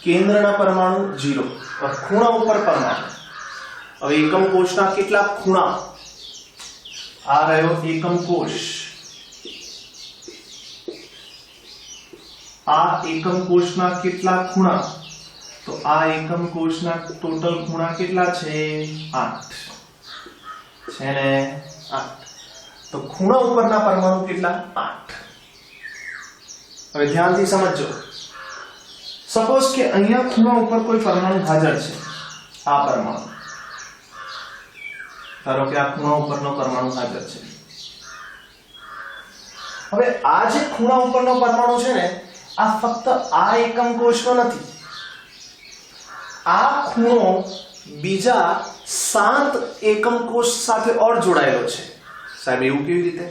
કેન્દ્રના પરમાણુ 0 और ખૂણા ઉપર પરમાણુ. હવે એકમ કોષના કેટલા ખૂણા? આ રહ્યો એકમ કોષ. આ એકમ કોષના કેટલા ખૂણા? તો આ એકમ કોષના ટોટલ ખૂણા કેટલા છે? 8 છે ને? 8. तो खूणा उपरना परमाणु કેટલા? 8. હવે ધ્યાનથી સમજજો. સપોઝ કે અહીંયા ખૂણા ઉપર કોઈ પરમાણુ હાજર છે, આ પરમાણુ. ધારો કે આ ખૂણા ઉપરનો પરમાણુ હાજર છે. હવે આ જે ખૂણા ઉપરનો પરમાણુ છે ને, આ ફક્ત આ એકમ કોષનો નથી. આ ખૂણો બીજા 7 એકમ કોષ સાથે ઓર જોડાયેલો છે. સાહેબ એવું કેવી રીતે?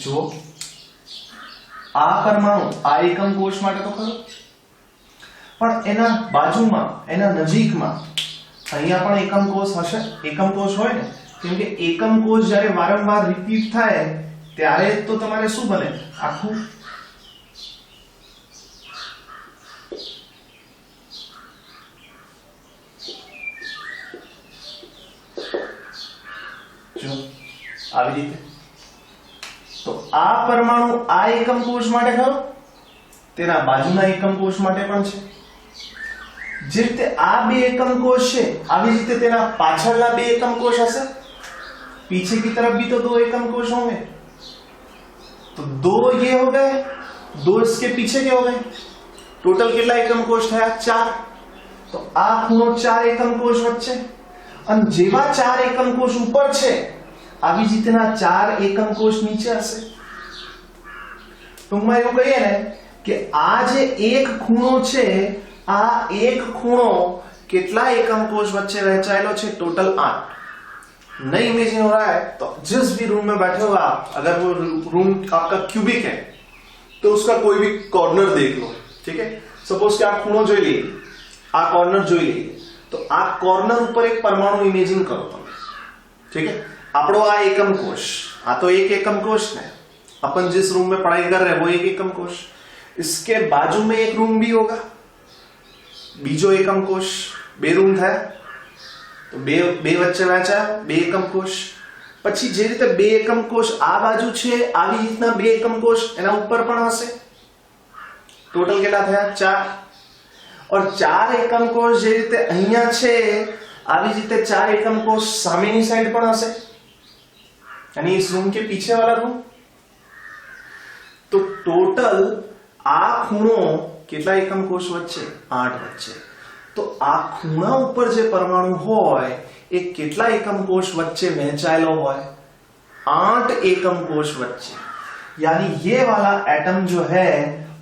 જો આ પરમાણુ આ એકમ કોષ માટે તો ખરો, પણ એના બાજુમાં, એના નજીકમાં અહીંયા પણ એકમ કોષ હશે, એકમ કોષ હોય ને. કેમ કે એકમ કોષ જ્યારે વારંવાર રિપીટ થાય ત્યારે તો તમારે શું બને? આખું જો આવી રીતે. તો આ પરમાણુ આ એકમ કોષ માટે ખરો, તેના બાજુના એકમ કોષ માટે પણ છે. જે રીતે આ બે એકમ કોષ છે, આવી રીતે તેના પાછળના બે એકમ કોષ હશે. पीछे की तरफ भी तो 2 एकम कोष होंगे. तो 2 ये हो गए, 2 इसके पीछे के हो गए. टोटल કેટલા એકમ કોષ થયા? 4. તો આ ખૂણો 4 એકમ કોષ વચ્ચે, અને જેવા 4 એકમ કોષ ઉપર છે, આવી જ રીતના 4 એકમ કોષ નીચે હશે. ટૂંકમાં એવું કહીએ ને કે આ જે એક ખૂણો છે, આ એક ખૂણો કેટલા એકમ કોષ વચ્ચે વહેંચાયેલો છે? टोटल 8. नहीं इमेजिन हो रहा है तो जिस भी रूम में बैठे हो आप, अगर वो रूम आपका क्यूबिक है तो उसका कोई भी कॉर्नर देख लो. ठीक है. सपोज कि आप खूणो જોઈ લઈએ, આ कॉर्नर જોઈ લઈએ, तो આ कॉर्नर ऊपर एक परमाणु इमेजिन करो તમે. ठीक है. આપણો આ એકમ કોષ, આ તો એક એકમ कोष है. अपन जिस रूम में पढ़ाई कर रहे हैं वो एक एकम कोष. इसके बाजू में एक रूम भी होगा, बीजो एकम कोष. 2 रूम था तो બે વચ્ચે વહેંચાય 2 એકમ કોષ. પછી જે રીતે 2 એકમ કોષ આ બાજુ છે, આવી રીતના 2 એકમ કોષ એના ઉપર પણ હશે. ટોટલ કેટલા થયા? 4. और 4 એકમ કોષ જે રીતે અહીંયા છે, આવી રીતે 4 એકમ કોષ સામેની સાઈડ પણ હશે, यानी इस रूम के पीछे वाला रूम. तो टोटल आ खूणो કેટલા એકમ કોષ વચ્ચે? 8 વચ્ચે. तो आ खूणा ऊपर जे परमाणु होय એ કેટલા એકમ કોષ વચ્ચે વહેંચાયેલો હોય? 8 एकम कोश वच्चे, यानी ये वाला एटम जो है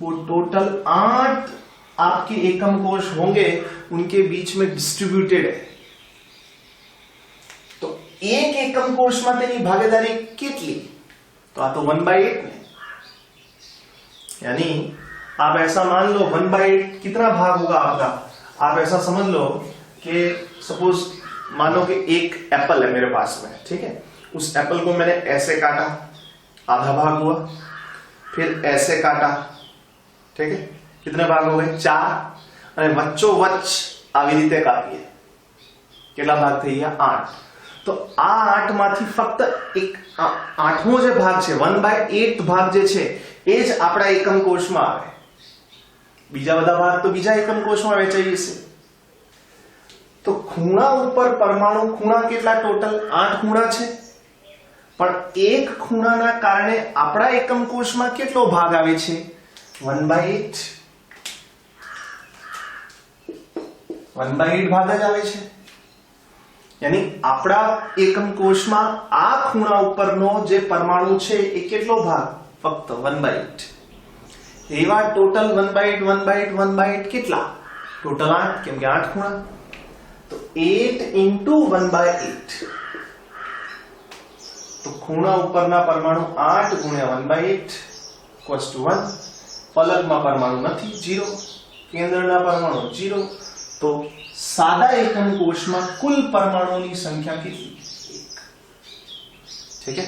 वो टोटल 8 आपके एकम कोश होंगे, उनके बीच में डिस्ट्रीब्यूटेड है। तो एक एकम कोश में तेनी भागीदारी કેટલી? तो आ तो 1/8 ने, यानी आप ऐसा मान लो 1/8 कितना भाग होगा आपका? आप ऐसा समझ लो कि सपोज मानो कि एक एप्पल है मेरे पास में, ठीक है, उस एप्पल को मैंने ऐसे काटा, आधा भाग हुआ, फिर ऐसे काटा, ठीक है, कितने भाग हो गए? 4, અને વચ્ચોવચ્ચ આવી રીતે કાપીએ, કેટલા ભાગ થઈ ગયા? 8. તો આ 8 માંથી ફક્ત એક 8મો જે ભાગ છે 1/8 ભાગ જે છે એ જ આપણા એકમ કોષમાં આવે, બીજા બધા ભાગ તો બીજા એકમ કોષમાં વહેંચાઈ જશે। તો ખૂણા ઉપર પરમાણુ ખૂણા કેટલા? ટોટલ 8 ખૂણા છે, પણ એક ખૂણાના કારણે આપણા એકમ કોષમાં કેટલો ભાગ આવે છે? 1/8 ભાગ જ આવે છે, यानी આપણા એકમ કોષમાં આ ખૂણા ઉપરનો જે પરમાણુ છે એ કેટલો ભાગ? ફક્ત 1/8। એવા ટોટલ 1/8 કેટલા? ટોટલ 8, કેમ કે 8 ખૂણા, તો 8 into 1/8, तो ખૂણા ઉપરના પરમાણુ 8 ગુણ્યા 1/8 इक्वल्स टू 1। ફલકમાં પરમાણુ નથી, 0, કેન્દ્રના પરમાણુ 0, तो सादा एकम कोश में कुल परमाणुओं संख्या कितनी? 1। ठीक है।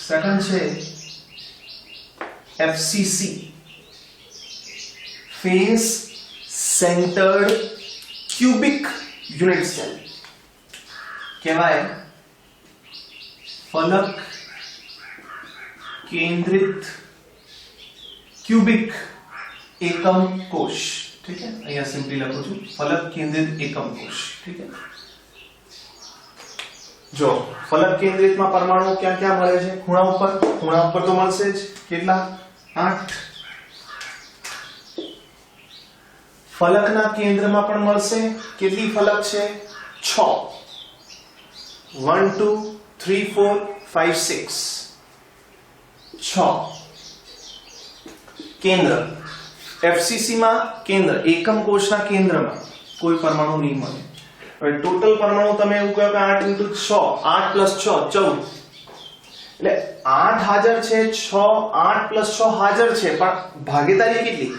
सेकंड છે FCC, face centred cubic unit cell કહેવાય ફલક केंद्रित क्यूबिक एकम कोश। ठीक है, અહીંયા સિમ્પલી લખું છું ફલક કેન્દ્રિત એકમ કોશ। ठीक है, જો ફલક કેન્દ્રિતમાં પરમાણુ ક્યાં ક્યાં મળે છે? ખૂણા ઉપર તો મળશે જ, કેટલા? 8। ફલકના કેન્દ્રમાં પણ મળશે, કેટલી ફલક છે? 6। 1 2 3 4 5 6 6 કેન્દ્ર। एफसीसी में केंद्र एकम कोषना केंद्रमा कोई परमाणु नहीं મળે। હવે ટોટલ પરમાણુ તમે એવું કહો કે 8 * 6 8 + 6 14, એટલે 8 હાજર છે, 6 8 + 6 હાજર છે, પણ ભાગીદારી કેટલી?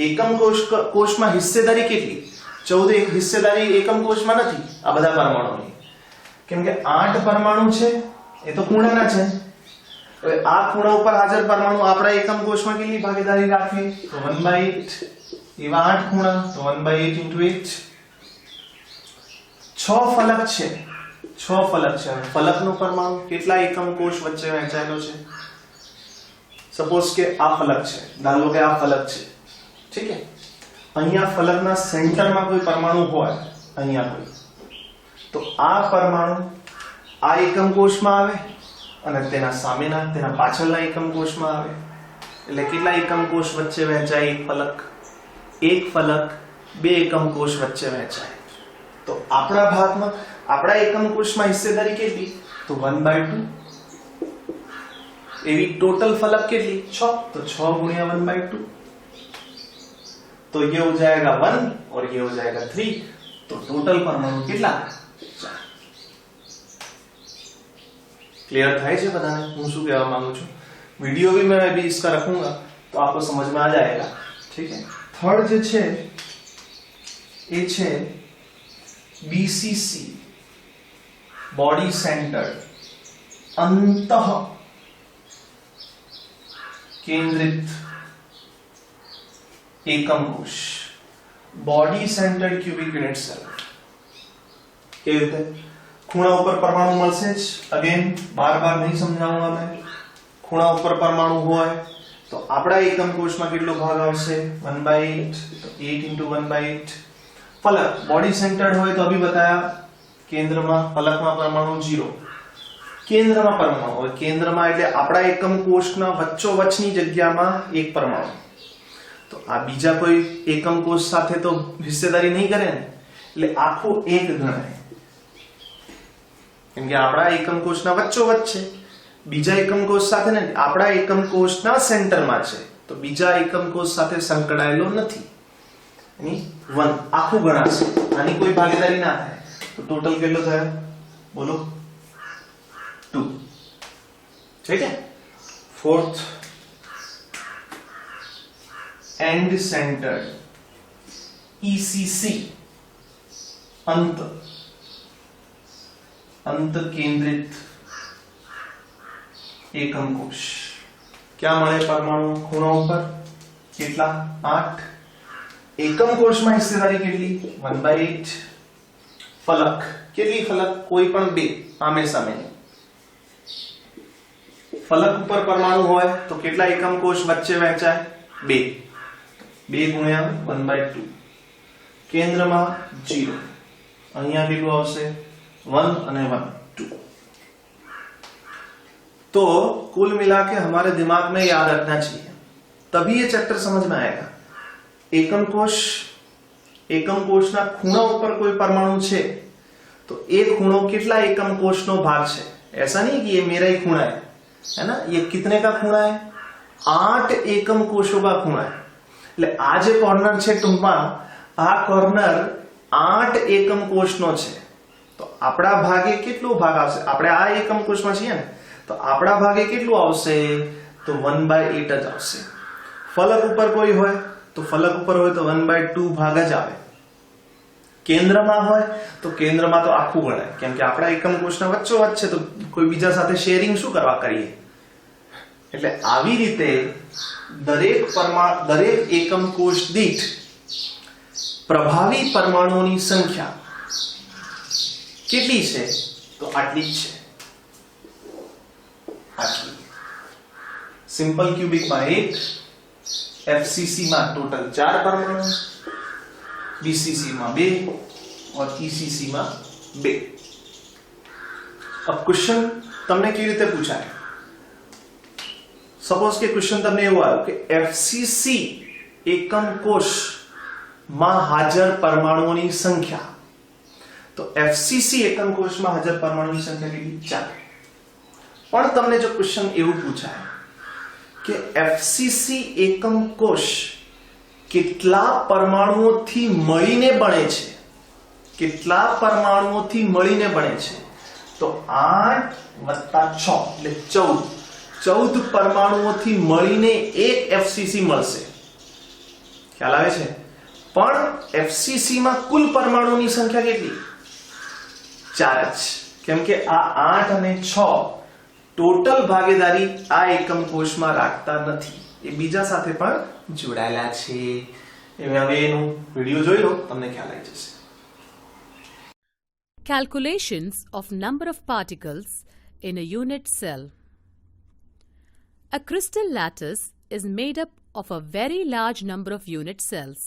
એકમ કોષમાં હિસ્સેદારી કેટલી? 14 એક હિસ્સેદારી એકમ કોષમાં નથી આ બધા પરમાણુની, કેમ કે 8 પરમાણુ છે એ તો ખૂણાના છે। હવે આ ખૂણા ઉપર હાજર પરમાણુ આપણા એકમ કોષમાં કેટલી ભાગીદારી રાખે? તો 1/8। એવા 8 ખૂણા, તો 1/8 * 8। 6 ફલક છે, 6 ફલક છે। ફલકનો પરમાણુ કેટલા એકમ કોષ વચ્ચે વહેંચાયેલો છે? સપોઝ કે આ ફલક છે, ધારો કે આ ફલક છે, ठीक है, અહીંયા ફલકના સેન્ટરમાં કોઈ પરમાણુ હોય, અહીંયા કોઈ, તો આ પરમાણુ આ એકમ કોષમાં આવે અને તેના સામેના તેના પાછળના એકમ કોષમાં આવે, એટલે કેટલા એકમ કોષ વચ્ચે વહેંચાય? એક ફલક 2 એકમ કોષ વચ્ચે વહેંચાય। તો આપણા ભાગમાં આપણા એકમ કોષમાં હિસ્સેદારી કેટલી? તો 1/2। એવી ટોટલ ફલક કેટલી? 6, तो 6 गुणिया 1/2, तो ये हो जाएगा 1 और ये हो जाएगा 3, तो टोटल परमाणु કેટલા? 4। क्लियर થાય છે બધાને હું શું કહેવા માંગુ છું? वीडियो भी मैं अभी इसका रखूंगा तो आपको समझ में आ जाएगा। ठीक है, थर्ड જે છે એ છે बीसीसी, बॉडी सेंटर्ड अंतः केंद्रित एकम कोश, body centred cubic unit cell. કેવી રીતે? ખૂણા ઉપર પરમાણુ મળશે જ, અગેન બાર નહીં સમજાવવા मैं। ખૂણા ઉપર પરમાણુ હોય તો આપણા એકમ કોષમાં કેટલો ભાગ આવશે? 1/8, तो 8 * 1/8। फलक बॉडी सेंटर्ड હોય તો अभी बताया કેન્દ્રમાં ફલકમાં પરમાણુ 0, કેન્દ્રમાં પરમાણુ હોય, કેન્દ્રમાં એટલે આપણા એકમ કોષના વચ્ચોવચ્ચની જગ્યામાં એક પરમાણુ। તો આ બીજા કોઈ એકમ કોષ સાથે તો હિસ્સેદારી નહીં કરે ને, એટલે આખો એક ગણાય. કેમ કે આપણા એકમ કોષના વચ્ચોવચ્ચ છે, બીજા એકમ કોષ સાથે ને, આપણા એકમ કોષના સેન્ટરમાં છે, તો બીજા એકમ કોષ સાથે સંકળાયેલો નથી. એની 1 આખું ગણાશે, આની કોઈ ભાગીદારી ના થાય. તો ટોટલ કેટલો થયો બોલો? 2. ठीक है. फोर्थ, एंड सेंटर्ड ECC, अंत केंद्रित एकम कोश. क्या મળે પરમાણુ ખૂણા ઉપર? કેટલા? 8. એકમ કોષમાં હિસ્સેદારી કેટલી? 1/8. ફલક કેટલી? ફલક કોઈ પણ 2 આમે સામે. ફલક ઉપર પરમાણુ હોય તો કેટલા એકમ કોષ વચ્ચે વહેંચાય? 2. 2 ગુણ્યા 1/2. કેન્દ્રમાં 0. અહીંયા કેટલું આવશે? 1 અને 1 2. तो कुल मिला के हमारे दिमाग में याद रखना चाहिए, तभी ये चैप्टर समझ में आएगा. एकम कोषના ખૂણા ઉપર કોઈ પરમાણુ છે તો એ ખૂણો કેટલા એકમ કોષનો ભાગ છે? ऐसा नहीं कि ये मेरा ही खूणा है ना, ये कितने का खूणा है? 8 એકમ કોષો का ખૂણા है. એટલે આ જે કોર્નર છે ટૂંકમાં, આ કોર્નર 8 એકમ કોષનો છે. તો આપણા ભાગે કેટલો ભાગ આવશે? આપણે આ એકમ કોષમાં છીએ ને, તો આપણા ભાગે કેટલું આવશે? તો 1/8 જ આવશે. ફલક ઉપર કોઈ હોય તો ફલક ઉપર હોય તો 1/2 ભાગ જ આવે. કેન્દ્રમાં હોય તો કેન્દ્રમાં તો આખું ગણાય, કેમ કે આપણા એકમ કોષના વચ્ચોવચ્ચ છે, તો કોઈ બીજા સાથે શેરિંગ શું કરવા કરીએ. એટલે આવી રીતે દરેક એકમ કોષ દીઠ પ્રભાવી પરમાણુઓની સંખ્યા કેટલી છે? તો આટલી જ છે. सिंपल क्यूबिक में 1, FCC में टोटल 4 परमाणु, BCC में 2 और ECC में 2. अब क्वेश्चन तमने केवी रीते पूछा है. सपोज के क्वेश्चन तमने एवो आयो कि FCC एकम कोष में हाजर परमाणुओं संख्या. तो FCC एकम कोष में हाजर परमाणुओं संख्या केटली? 4. પણ તમને જો ક્વેશ્ચન એવું પૂછાય કે FCC એકમ કોષ કેટલા પરમાણુઓથી મળીને બને છે, કેટલા પરમાણુઓથી મળીને બને છે, તો 8 + 6 એટલે 14 પરમાણુઓથી મળીને એક FCC મળશે. ખ્યાલ આવે છે? પણ FCC માં કુલ પરમાણુની સંખ્યા કેટલી? 4 જ, કેમ કે આ 8 અને 6 ટોટલ ભાગીદારી આ એકમ કોષમાં રાખતા નથી, એ બીજા સાથે પણ જોડાયેલા છે. હવે એનો વિડિયો જોઈ લો, તમને ખ્યાલ આવી જશે. Calculations of number of particles in a unit cell. A crystal lattice is made up of a very large number of unit cells.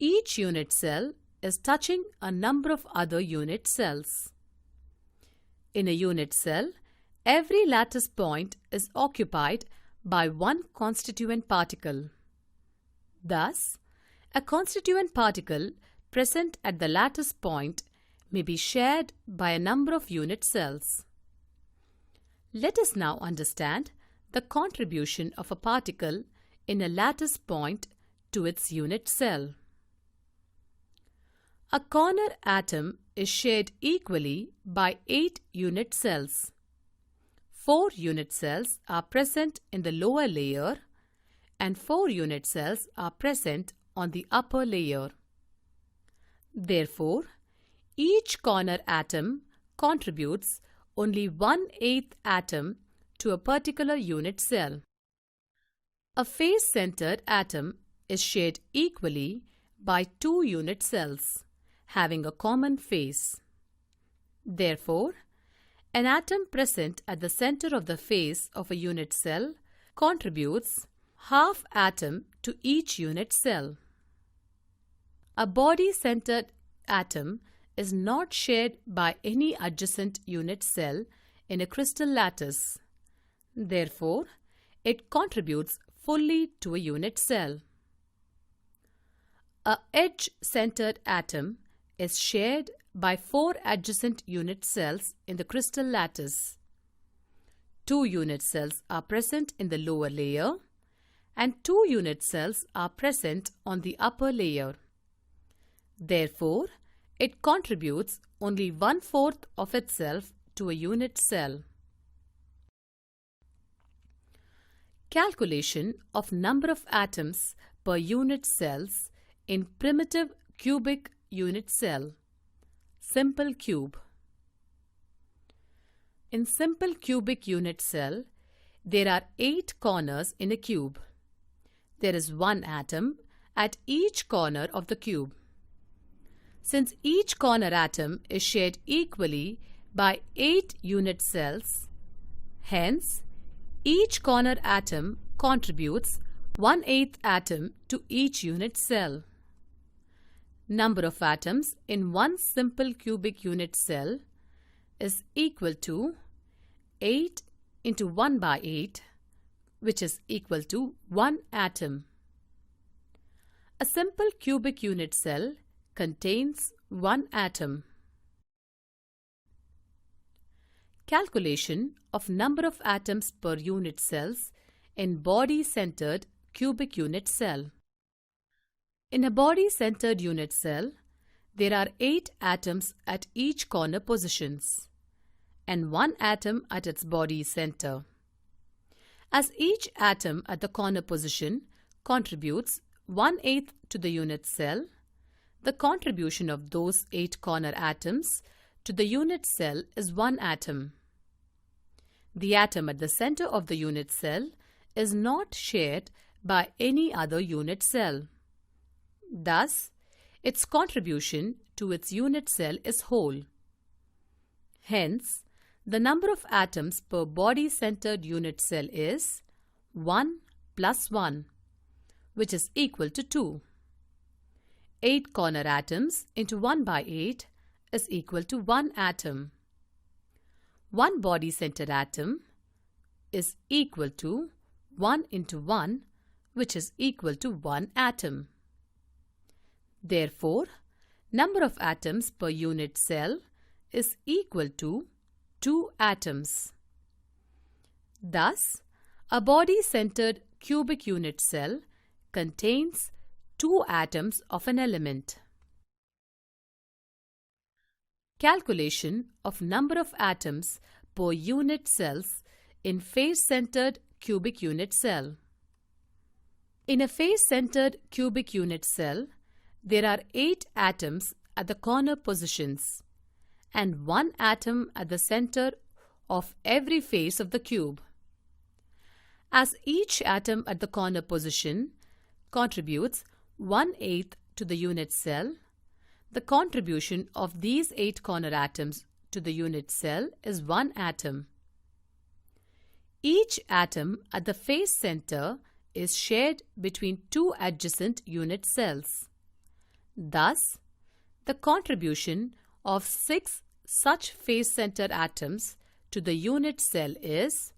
Each unit cell is touching a number of other unit cells. In a unit cell, every lattice point is occupied by one constituent particle. Thus, a constituent particle present at the lattice point may be shared by a number of unit cells. Let us now understand the contribution of a particle in a lattice point to its unit cell. A corner atom is shared equally by 8 unit cells. 4 unit cells are present in the lower layer and 4 unit cells are present on the upper layer. Therefore, each corner atom contributes only 1/8 atom to a particular unit cell. A face-centered atom is shared equally by 2 unit cells having a common face. Therefore, an atom present at the center of the face of a unit cell contributes half atom to each unit cell. A body-centered atom is not shared by any adjacent unit cell in a crystal lattice. Therefore, it contributes fully to a unit cell. A edge-centered atom is shared by 4 adjacent unit cells in the crystal lattice. 2 unit cells are present in the lower layer and 2 unit cells are present on the upper layer. Therefore, it contributes only 1/4 of itself to a unit cell. Calculation of number of atoms per unit cells in primitive cubic unit cell. Simple cube. In simple cubic unit cell, there are 8 corners in a cube. There is 1 atom at each corner of the cube. Since each corner atom is shared equally by 8 unit cells, hence, each corner atom contributes 1/8 atom to each unit cell. Number of atoms in one simple cubic unit cell is equal to 8 into 1 by 8, which is equal to 1 atom. A simple cubic unit cell contains 1 atom. Calculation of number of atoms per unit cells in body-centered cubic unit cell. In a body-centered unit cell, there are 8 atoms at each corner positions and 1 atom at its body center. As each atom at the corner position contributes 1/8 to the unit cell, the contribution of those 8 corner atoms to the unit cell is 1 atom. The atom at the center of the unit cell is not shared by any other unit cell. Thus, its contribution to its unit cell is whole. Hence, the number of atoms per body-centered unit cell is 1 plus 1, which is equal to 2. 8 corner atoms into 1 by 8 is equal to 1 atom. 1 body-centered atom is equal to 1 into 1, which is equal to 1 atom. Therefore, number of atoms per unit cell is equal to 2 atoms. Thus, a body-centered cubic unit cell contains 2 atoms of an element. Calculation of number of atoms per unit cells in face-centered cubic unit cell. In a face-centered cubic unit cell, there are 8 atoms at the corner positions and 1 atom at the center of every face of the cube. As each atom at the corner position contributes 1/8 to the unit cell, the contribution of these 8 corner atoms to the unit cell is 1 atom. Each atom at the face center is shared between 2 adjacent unit cells. Thus, the contribution of 6 such face-centered atoms to the unit cell is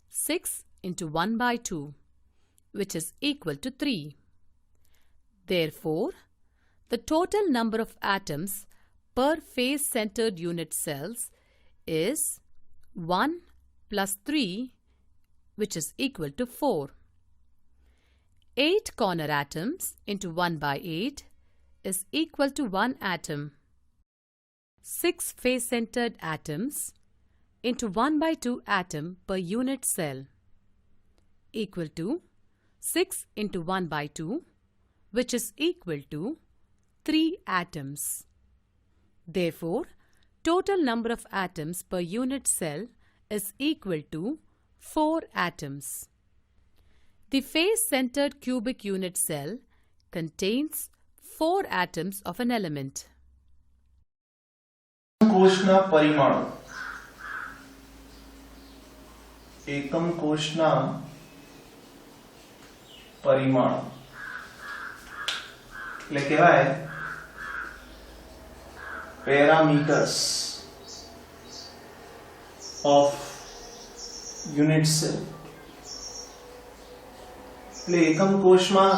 6 into 1 by 2, which is equal to 3. Therefore, the total number of atoms per face-centered unit cells is 1 plus 3, which is equal to 4. 8 corner atoms into 1 by 8 is equal to 1 atom. 6 face-centered atoms into 1 by 2 atom per unit cell equal to 6 into 1 by 2, which is equal to 3 atoms. Therefore, total number of atoms per unit cell is equal to 4 atoms. The face-centered cubic unit cell contains 4 atoms of an element. કોષના પરિમાણો. એકમ કોષના પરિમાણો એટલે કહેવાય parameters of unit cell. એટલે એકમ કોષમાં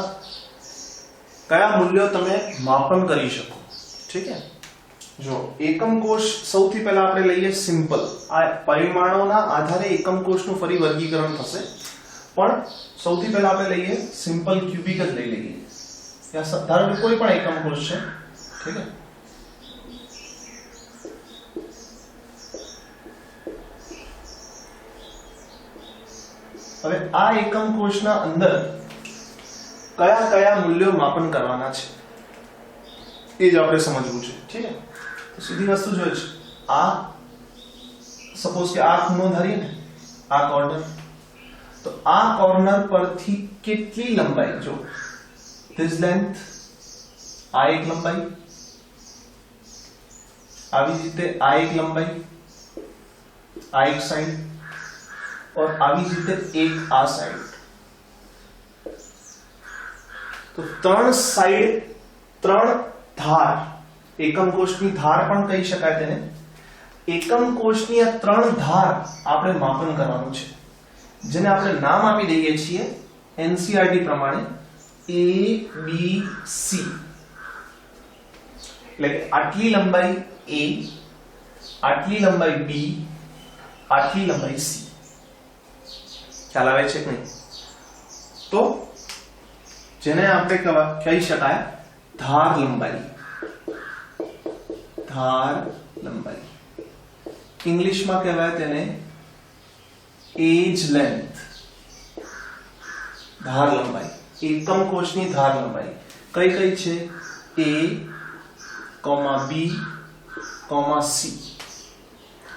કયા મૂલ્યો તમે માપન કરી શકો. ઠીક છે. જો એકમ કોષ સૌથી પહેલા આપણે લઈએ સિમ્પલ. આ પરિમાણોના આધારે એકમ કોષનું ફરી વર્ગીકરણ થશે, પણ સૌથી પહેલા આપણે લઈએ સિમ્પલ ક્યુબિક જ લઈ લઈએ. યા ધારો કે કોઈ પણ એકમ કોષ છે. ઠીક છે. હવે આ એકમ કોષના અંદર કયા કયા મૂલ્યો માપન કરવાના છે એ જ આપણે સમજવું છે. ઠીક છે. તો સીધી વસ્તુ જોઈએ છે. આ સપોઝ કે આ ખૂણો ધારીએ ને, આ કોર્નર, તો આ કોર્નર પરથી કેટલી લંબાઈ, જો ધીસ લેન્થ, આ એક લંબાઈ, આવી જ રીતે આ એક લંબાઈ, આ એક સાઈડ, और આવી જ રીતે એક આ સાઈડ. તો ત્રણ સાઈડ, ત્રણ ધાર, એકમ કોષની ધાર પણ કહી શકાય તેને. એકમ કોષની આ ત્રણ ધાર આપણે માપન કરવાનું છે, જેને આપણે નામ આપી દઈએ છીએ એનસીઆરટી પ્રમાણે A B C. એટલે આટલી લંબાઈ A, આટલી લંબાઈ B, આટલી લંબાઈ C. ખ્યાલ આવે છે કે નહીં? તો જેને આપણે કહી શકાય ધાર લંબાઈ. ધાર લંબાઈ ઇંગ્લિશમાં કહેવાય તેને એજ લેન્થ. ધાર લંબાઈ, એકમ કોષની ધાર લંબાઈ કઈ કઈ છે? A, B, C.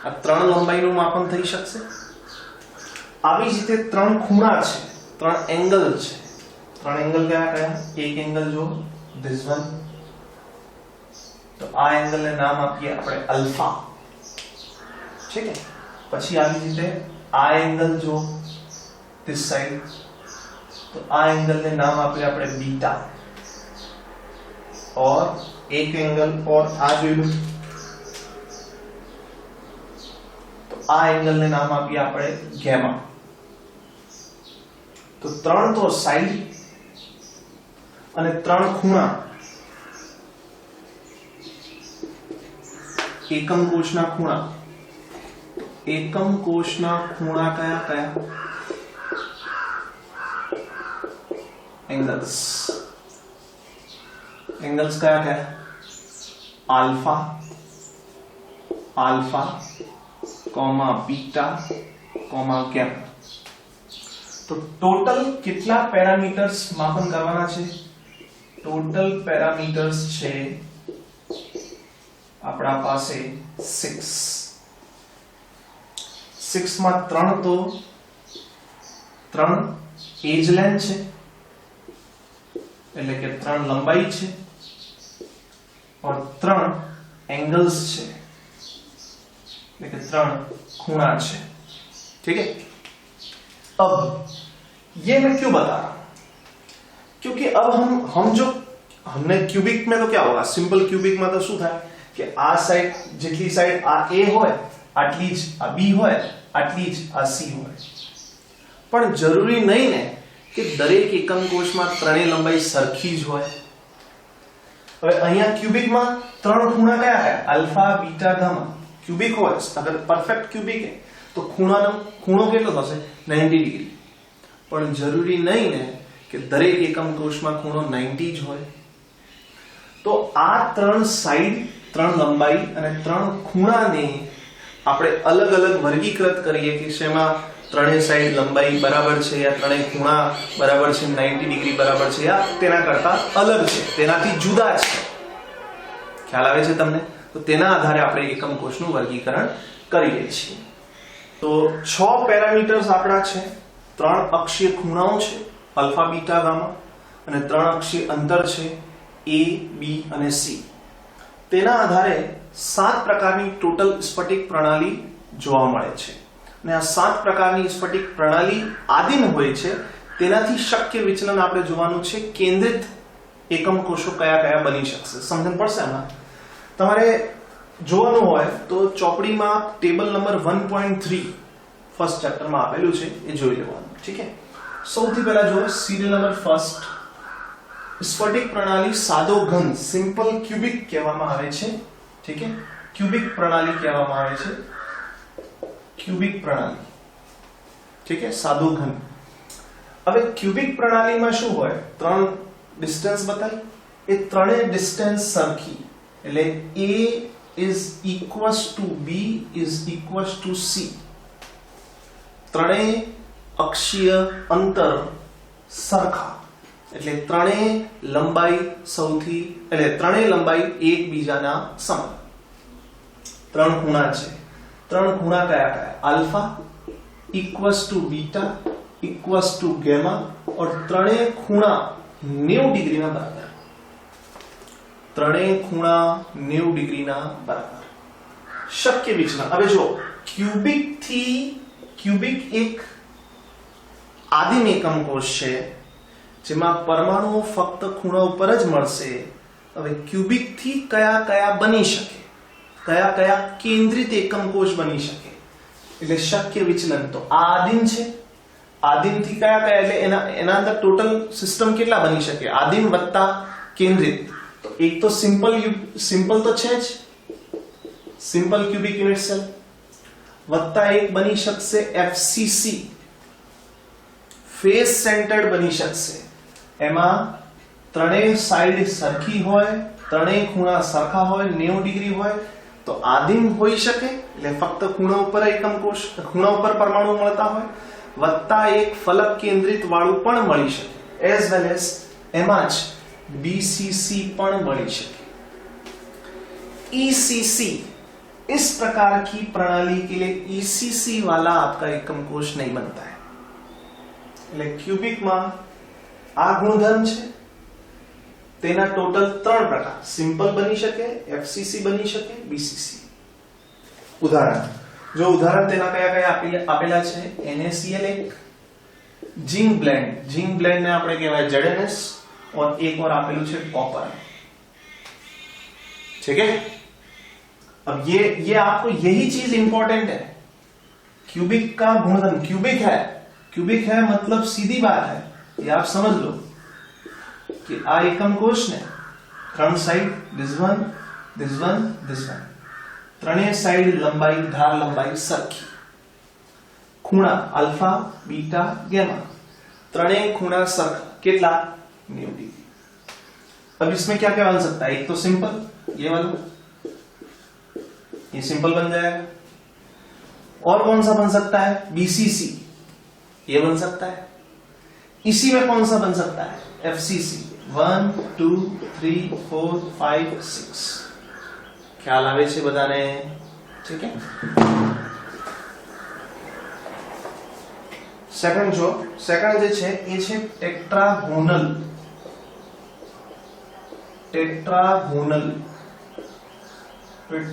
આ ત્રણ લંબાઈનું માપન થઈ શકશે. આવી જ રીતે ત્રણ ખૂણા છે, ત્રણ એંગલ છે. ત્રણ એંગલ કયા કયા? એક એંગલ જો ધીસ વન, તો આ એંગલને નામ આપીએ આપણે અલ્ફા. ઠીક છે. પછી આવી રીતે આ એંગલ જો ધીસ સાઈડ, તો આ એંગલને નામ આપીએ આપણે બીટા. और एक एंगल और आ જોયું, તો આ એંગલને નામ આપીએ આપણે ગેમા. તો ત્રણ તો સાઈડ અને ત્રણ ખૂણા એકમ કોષના ખૂણા. એકમ કોષના ખૂણા કયા કયા? એંગલ્સ. एंगल्स क्या क्या? Alpha, alpha, comma beta, comma gamma. तो टोटल कितना पैरामीटर्स मापन करवाना છે? टोटल पैरामीटर्स છે આપણા પાસે 6. 6 માં 3 તો 3 એજ લેન્થ છે, એટલે કે 3 લંબાઈ છે, और 3 एंगल्स છે, એટલે કે 3 ખૂણા છે. ठीक है. अब ये मैं क्यों बता रहा हूं? क्योंकि अब हम जो हमने क्यूबिक में तो क्या होगा, सिंपल क्यूबिक में तो શું થાય કે આ સાઈડ જેટલી સાઈડ આ A હોય આટલી જ આ B હોય, આટલી જ આ C હોય. પણ જરૂરી નહીં ને કે દરેક એકમ કોષમાં ત્રણેય લંબાઈ સરખી જ હોય. હવે અહીંયા ક્યુબિકમાં ત્રણ ખૂણા કયા કયા? Alpha, beta, gamma. ક્યુબિક હોય, અગર પરફેક્ટ ક્યુબિક है તો ખૂણો કેટલો થશે? 90 ડિગ્રી. પણ જરૂરી નહીં ને કે દરેક એકમ કોષમાં ખૂણો 90 જ હોય. તો આ ત્રણ સાઈડ, ત્રણ લંબાઈ અને ત્રણ ખૂણાને આપણે અલગ અલગ વર્ગીકૃત કરીએ કે શેમાં ત્રણેય સાઈડ લંબાઈ બરાબર છે યા ત્રણેય ખૂણા બરાબર છે, 90 ડિગ્રી બરાબર છે યા તેના કરતા અલગ છે, તેનાથી જુદા છે. ખ્યાલ આવે છે તમને? તો તેના આધારે આપણે એકમ કોષનું વર્ગીકરણ કરીએ છીએ. તો 6 પેરામીટર્સ આપણા છે. 3 અક્ષીય ખૂણાઓ છે અલ્ફા, બીટા, ગામા, અને 3 અક્ષીય અંતર છે A, B અને C. તેના આધારે 7 પ્રકારની ટોટલ સ્ફટિક પ્રણાલી જોવા મળે છે. અને આ 7 પ્રકારની સ્ફટિક પ્રણાલી આદિમ હોય છે. તેનાથી શક્ય વિચલન આપણે જોવાનું છે. કેન્દ્રિત એકમ કોષો કયા કયા બની શકશે સમજણ પડશે. આમાં તમારે જોવાનું હોય તો ચોપડીમાં ટેબલ નંબર 1.3 ફર્સ્ટ ચેપ્ટરમાં આપેલું છે, એ જોઈ લેવાનું. ઠીક છે. સૌથી પહેલા જો સિરિયલ નંબર ફર્સ્ટ, સ્ફટિક પ્રણાલી સાદો ઘન સિમ્પલ ક્યુબિક કહેવામાં આવે છે. ઠીક છે, ક્યુબિક પ્રણાલી કહેવામાં આવે છે, ક્યુબિક પ્રણાલી. ઠીક છે, સાદો ઘન. હવે ક્યુબિક પ્રણાલીમાં શું હોય, ત્રણ ડિસ્ટન્સ બતાવી, એ ત્રણેય ડિસ્ટન્સ સરખી, એટલે a is equals to b is equals to c. ત્રણેય અક્ષીય અંતર સરખા, એટલે ત્રણેય લંબાઈ ત્રણેય લંબાઈ એકબીજાના સમાન. ત્રણ ખૂણા છે, ત્રણ ખૂણા કયા કયા, alpha equals to beta equals to gamma, और ત્રણેય ખૂણા 90 ડિગ્રીના બરાબર. ત્રણેય ખૂણા 90 ડિગ્રીના બરાબર. શક્ય વિચલન. હવે જો ક્યુબિક એક આદિમ એકમ કોષ છે જેમાં પરમાણુઓ ફક્ત ખૂણા ઉપર જ મળશે. હવે ક્યુબિક થી કયા કયા બની શકે, કયા કયા કેન્દ્રિત એકમ કોષ બની શકે, એટલે શક્ય વિચલન. તો આ આદિમ છે, આદિમ થી કયા કયા, એટલે એના અંદર ટોટલ સિસ્ટમ કેટલા બની શકે, આદિમ વત્તા કેન્દ્રિત. તો એક તો સિમ્પલ તો છે જ, સિમ્પલ ક્યુબિક યુનિટ સેલ, વત્તા એક બની શકશે એફસીસી, ફેસ સેન્ટર્ડ બની શકશે. એમાં ત્રણેય સાઈડ સરખી હોય, ત્રણેય ખૂણા સરખા હોય, 90 ડિગ્રી હોય, તો આદિમ હોઈ શકે, એટલે ફક્ત ખૂણા ઉપર એકમ કોષ, ખૂણા ઉપર પરમાણુ મળતા હોય, વત્તા એક ફલક કેન્દ્રિત વાળું પણ મળી શકે, એઝ વેલ એઝ એમાં જ बीसीसी पण मળી શકે. ईसीसी, इस प्रकार की प्रणाली के लिए ईसीसी वाला आपका एकम कोष नहीं बनता है. એટલે ક્યુબિક માં આ ગુણધર્મ છે, તેના ટોટલ 3 પ્રકાર, સિમ્પલ બની શકે, એફસીસી બની શકે, બીસીસી. ઉદાહરણ જો ઉદાહરણ તેના કયા કયા આપેલા છે, NaCl1, जिंक ब्लेंड ने આપણે કહેવાય ZnS, और एक और आपेलू है कॉपर. ठीक है, अब ये आपको यही चीज इंपॉर्टेंट है. क्यूबिक का गुणधर्म, क्यूबिक है मतलब सीधी बात है, ये आप समझ लो कि आ एकम कोष ने ત્રણ સાઈડ, this one, ત્રણેય સાઈડ લંબાઈ, ધાર લંબાઈ સરખી, ખૂણા અલ્ફા, બીટા, ગેમા, ત્રણેય ખૂણા સરખા, કેટલા, 90 डिग्री. अब इसमें क्या क्या बन सकता है, एक तो सिंपल, ये वाला, ये सिंपल बन जाएगा. और कौन सा बन सकता है, बीसीसी, ये बन सकता है. इसी में कौन सा बन सकता है, एफसीसी, 1 2 3 4 5 6. ख्याल आवे छे बधाने? ठीक है. सेकंड जे छे ए छे टेट्रागोनल.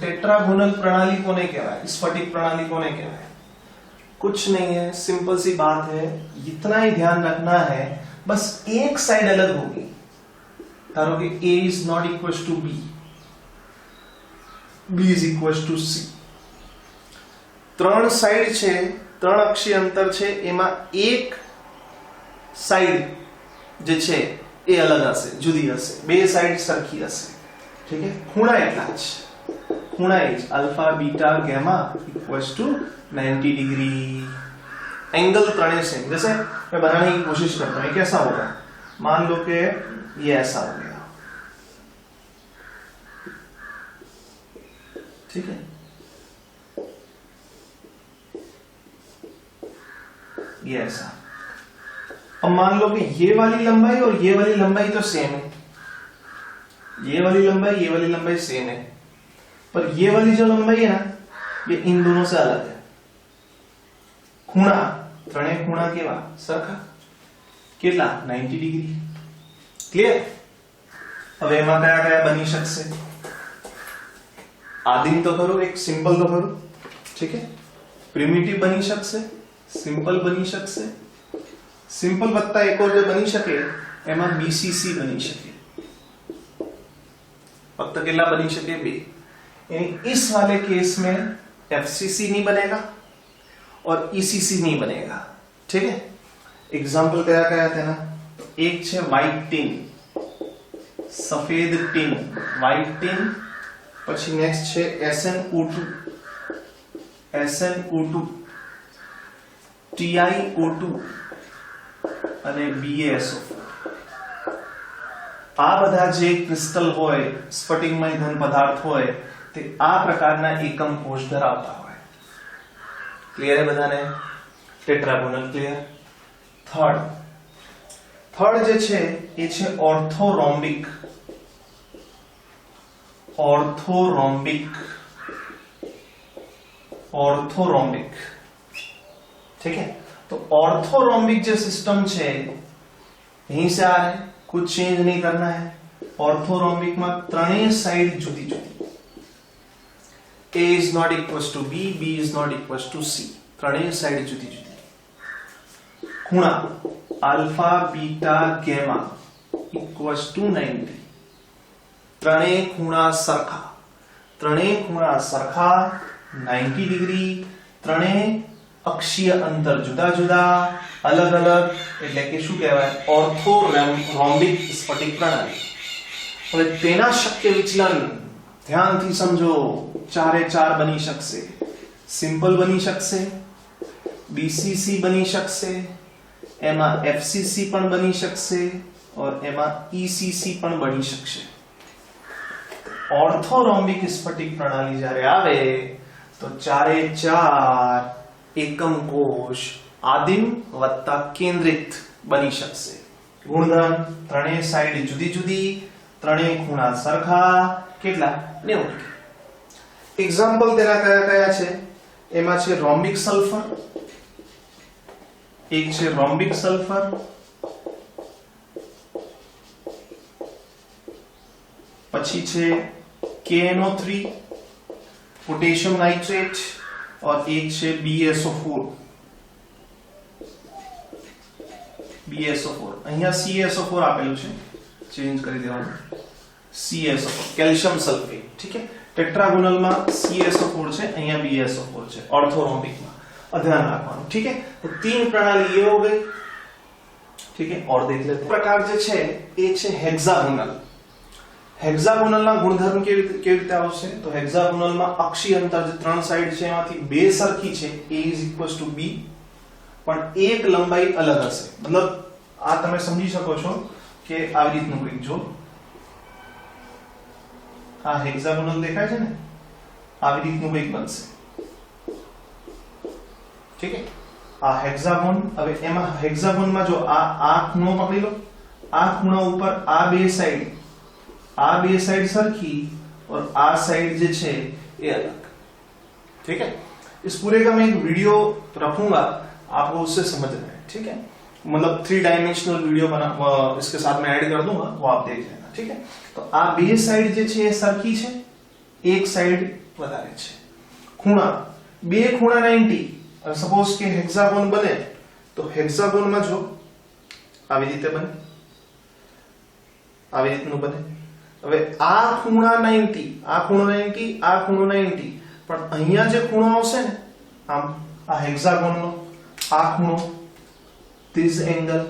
टेट्रागोनल प्रणाली कोने कहवाय, स्फटिक प्रणाली कोने कहवाय? कुछ नहीं है, सिंपल सी बात है, इतना ही ध्यान रखना है, बस एक साइड अलग होगी. धारो कि A is not equals to B, B is equals to C. ત્રણ સાઈડ છે, ત્રણ અક્ષીય અંતર છે, એમાં એક સાઈડ જે છે એ અલગ હશે, જુદી હશે, બે સાઈડ સરખી હશે. ठीक है, ખૂણા એટલા જ, ખૂણા એ જ alpha beta gamma equals to 90 degree. Angle त्रणेय सेम. जैसे मैं बनाने की कोशिश करता हूं, कैसा होगा, मान लो कि ये ऐसा हो गया. ठीक है, ये ऐसा. अब मान लो कि ये वाली लंबाई और ये वाली लंबाई तो सेम है, ये वाली लंबाई सेम है, पर ये वाली जो लंबाई है ना, ये इन दोनों से अलग है. खूणा, ત્રણેય ખૂણા કેવા, સરખા, કેટલા, 90 ડિગ્રી. ક્લિયર? હવે એમાં કયા કયા બની શકશે, આદિમ તો ખરો, એક સિમ્પલ તો ખરો. ठीक है, પ્રિમિટિવ બની શકશે, સિમ્પલ બની શકશે, सिंपल वत्ता एक और जो बनी सके एमा बीसीसी बनी सके. फक्त કેટલા बनी सके, 2. यानी इस वाले केस में एफसीसी नहीं बनेगा और ईसीसी नहीं बनेगा. ठीक है, એક્ઝામ્પલ કયા કયા તેના? તો એક છે વ્હાઇટ ટીન, સફેદ ટીન, વ્હાઇટ ટીન. પછી નેક્સ્ટ છે SnO2, SnO2, TiO2 અને BaSO4. આ બધા જે ક્રિસ્ટલ હોય, સ્ફટિકમય ઘન પદાર્થ હોય, તે આ પ્રકારના એકમ કોષ ધરાવતા હોય. ક્લિયર है બધાને? ટેટ્રાગોનલ ક્લિયર. થર્ડ જે છે એ છે ઓર્થોરોમ્બિક. ऑर्थोरोम्बिक ठीक है. तो ऑर्थोरोम्बिक जो सिस्टम है यहीं से आ रहा है, कुछ चेंज नहीं करना है. ऑर्थोरोम्बिक में त्रणेय side जुदी जुदी. A is not equals to B, B is not equals to C. ત્રણેય સાઈડ જુદી જુદી. ખૂણા alpha beta gamma equals to 90. ત્રણેય ખૂણા સરખા, ત્રણેય ખૂણા સરખા 90 ડિગ્રી. ત્રણેય અક્ષીય અંતર જુદા જુદા, અલગ અલગ, એટલે કે શું કહેવાય? ઓર્થોરોમ્બિક સ્ફટિક પ્રણાલી. હવે તેના શક્ય વિચલન ધ્યાનથી સમજો. ચારે ચાર બની શકશે. સિમ્પલ બની શકશે, બીસીસી બની શકશે, એમાં એફસીસી પણ બની શકશે, और એમાં ઈસીસી પણ બની શકશે. ઓર્થોરોમ્બિક સ્ફટિક પ્રણાલી જ્યારે આવે તો ચારે ચાર એકમ કોષ આદિમ વત્તા કેન્દ્રિત બની શકશે. ગુણધર્મ ત્રણેય સાઈડ જુદી જુદી, ત્રણેય ખૂણા સરખા. કેટલા? 90. એક્ઝામ્પલ તેના કયા કયા છે? એમાં છે રોમ્બિક સલ્ફર, એક છે રોમ્બિક સલ્ફર, પછી છે KNO3, પોટેशियम नाइट्रेट, और एक છે BaSO4. અહીંયા CaSO4 આપેલું છે, ચેન્જ કરી દેવાનું. CaSO4 calcium sulphate. ठीक है. टेट्रागोनल में CaSO4 છે, અહીંયા BaSO4 છે. ऑर्थोरोम्बिक में ध्यान रखવાનું. ठीक है. तो तीन प्रणाली ये हो गई. ठीक है. और देख लेते हैं प्रकार જે છે એ છે હેક્સાગોનલ. હેક્સાગોનલ ના ગુણધર્મ કેવી રીતે આવશે? તો હેક્સાગોનલ માં અક્ષીય અંતર જે ત્રણ સાઈડ છે એમાંથી બે સરખી છે, A = B, પણ એક લંબાઈ અલગ હશે. મતલબ આ તમે સમજી શકો છો કે આવી રીતનું કંઈક જો આ હેક્સાગોનલ દેખાય છે ને, આવી રીતનું કંઈક બનશે. ઠીક છે. આ હેક્સાગોન. હવે એમાં હેક્સાગોનમાં જો આ ખૂણો પકડી લો, આ ખૂણા ઉપર આ બે સાइड सरखी और आ साइड जे छे ये अलग. ठीक है. इस पूरे का मैं एक वीडियो रखूंगा, आपको उससे समझना है. ठीक है. मतलब 3 डायमेंशनल वीडियो बना इसके साथ में ऐड कर दूंगा, वो आप देख लेना. ठीक है. तो आ बे साइड जे छे सरखी छे, एक साइड વધારે છે. ખૂણા બે ખૂણા 90. હવે સપોઝ કે હેક્સાગોન બને તો હેક્સાગોન માં જો આવી રીતે બને, આવી રીતનું બને. હવે આ ખૂણા 90, આ ખૂણો 90, આ ખૂણો 90, પણ અહીંયા જે ખૂણો આવશે ને આમ આ હેક્સાગોનનો આ ખૂણો, ધીસ એંગલ,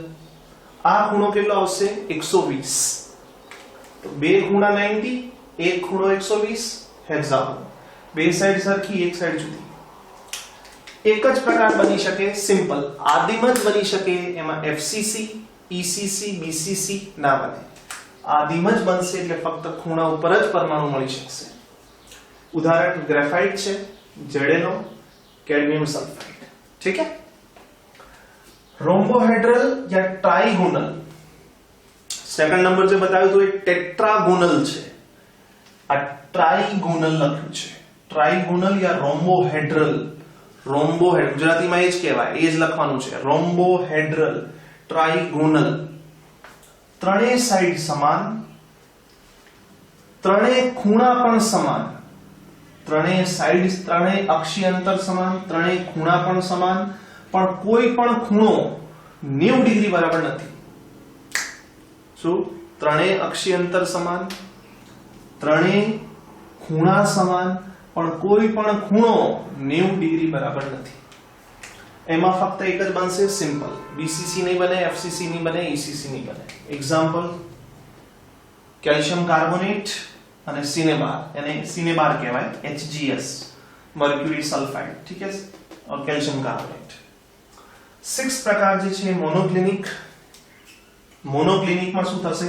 આ ખૂણો કેટલો આવશે? 120. તો બે ખૂણા 90, એક ખૂણો 120, હેક્સાગોન. બે સાઈડ સરખી, એક સાઈડ જુદી. એક જ પ્રકાર બની શકે, સિમ્પલ આદિમ જ બની શકે. એમાં એફસીસી, ઈસીસી, બીસીસી ના બને. આદિમ જ બનશે એટલે ફક્ત ખૂણા ઉપર જ પરમાણુ મળી શકશે. ઉદાહરણ ગ્રેફાઇટ છે, ZnO, કેડમિયમ સલ્ફાઇડ. ठीक है. रोम्बोहेड्रल या ट्राइगोनल. सेकंड नंबर જે બતાવ્યું તો એ ટેટ્રાગોનલ છે. આ ટ્રાઇગોનલ લખ્યું છે. ટ્રાઇગોનલ या રોમ્બોહેડ્રલ. રોમ્બોહેડ ગુજરાતીમાં એ જ કહેવાય, એ જ લખવાનું છે. રોમ્બોહેડ્રલ, ટ્રાઇગોનલ. ત્રણેય સાઈડ સમાન, ત્રણેય ખૂણા પણ સમાન. ત્રણેય સાઈડ, ત્રણેય અક્ષીય અંતર સમાન, ત્રણેય ખૂણા પણ સમાન, પણ કોઈ પણ ખૂણો 90 ડિગ્રી બરાબર નથી. શું? ત્રણેય અક્ષીય અંતર સમાન, ત્રણેય ખૂણા સમાન, પણ કોઈ પણ ખૂણો 90 ડિગ્રી બરાબર નથી. એમાં ફક્ત એક જ બનશે સિમ્પલ, બીસીસી નહીં બને, એફસીસી નહીં બને, ઈસીસી નહીં બને. એક્ઝામ્પલ કેલ્શિયમ કાર્બોનેટ અને સિનેબાર, એને સિનેબાર કહેવાય, HGS મર્ક્યુરી સલ્ફાઇડ, ઠીક છે, और कैल्शियम कार्बोनेट. 6 પ્રકાર જે છે મોનોક્લિનિક. મોનોક્લિનિક માં શું થશે?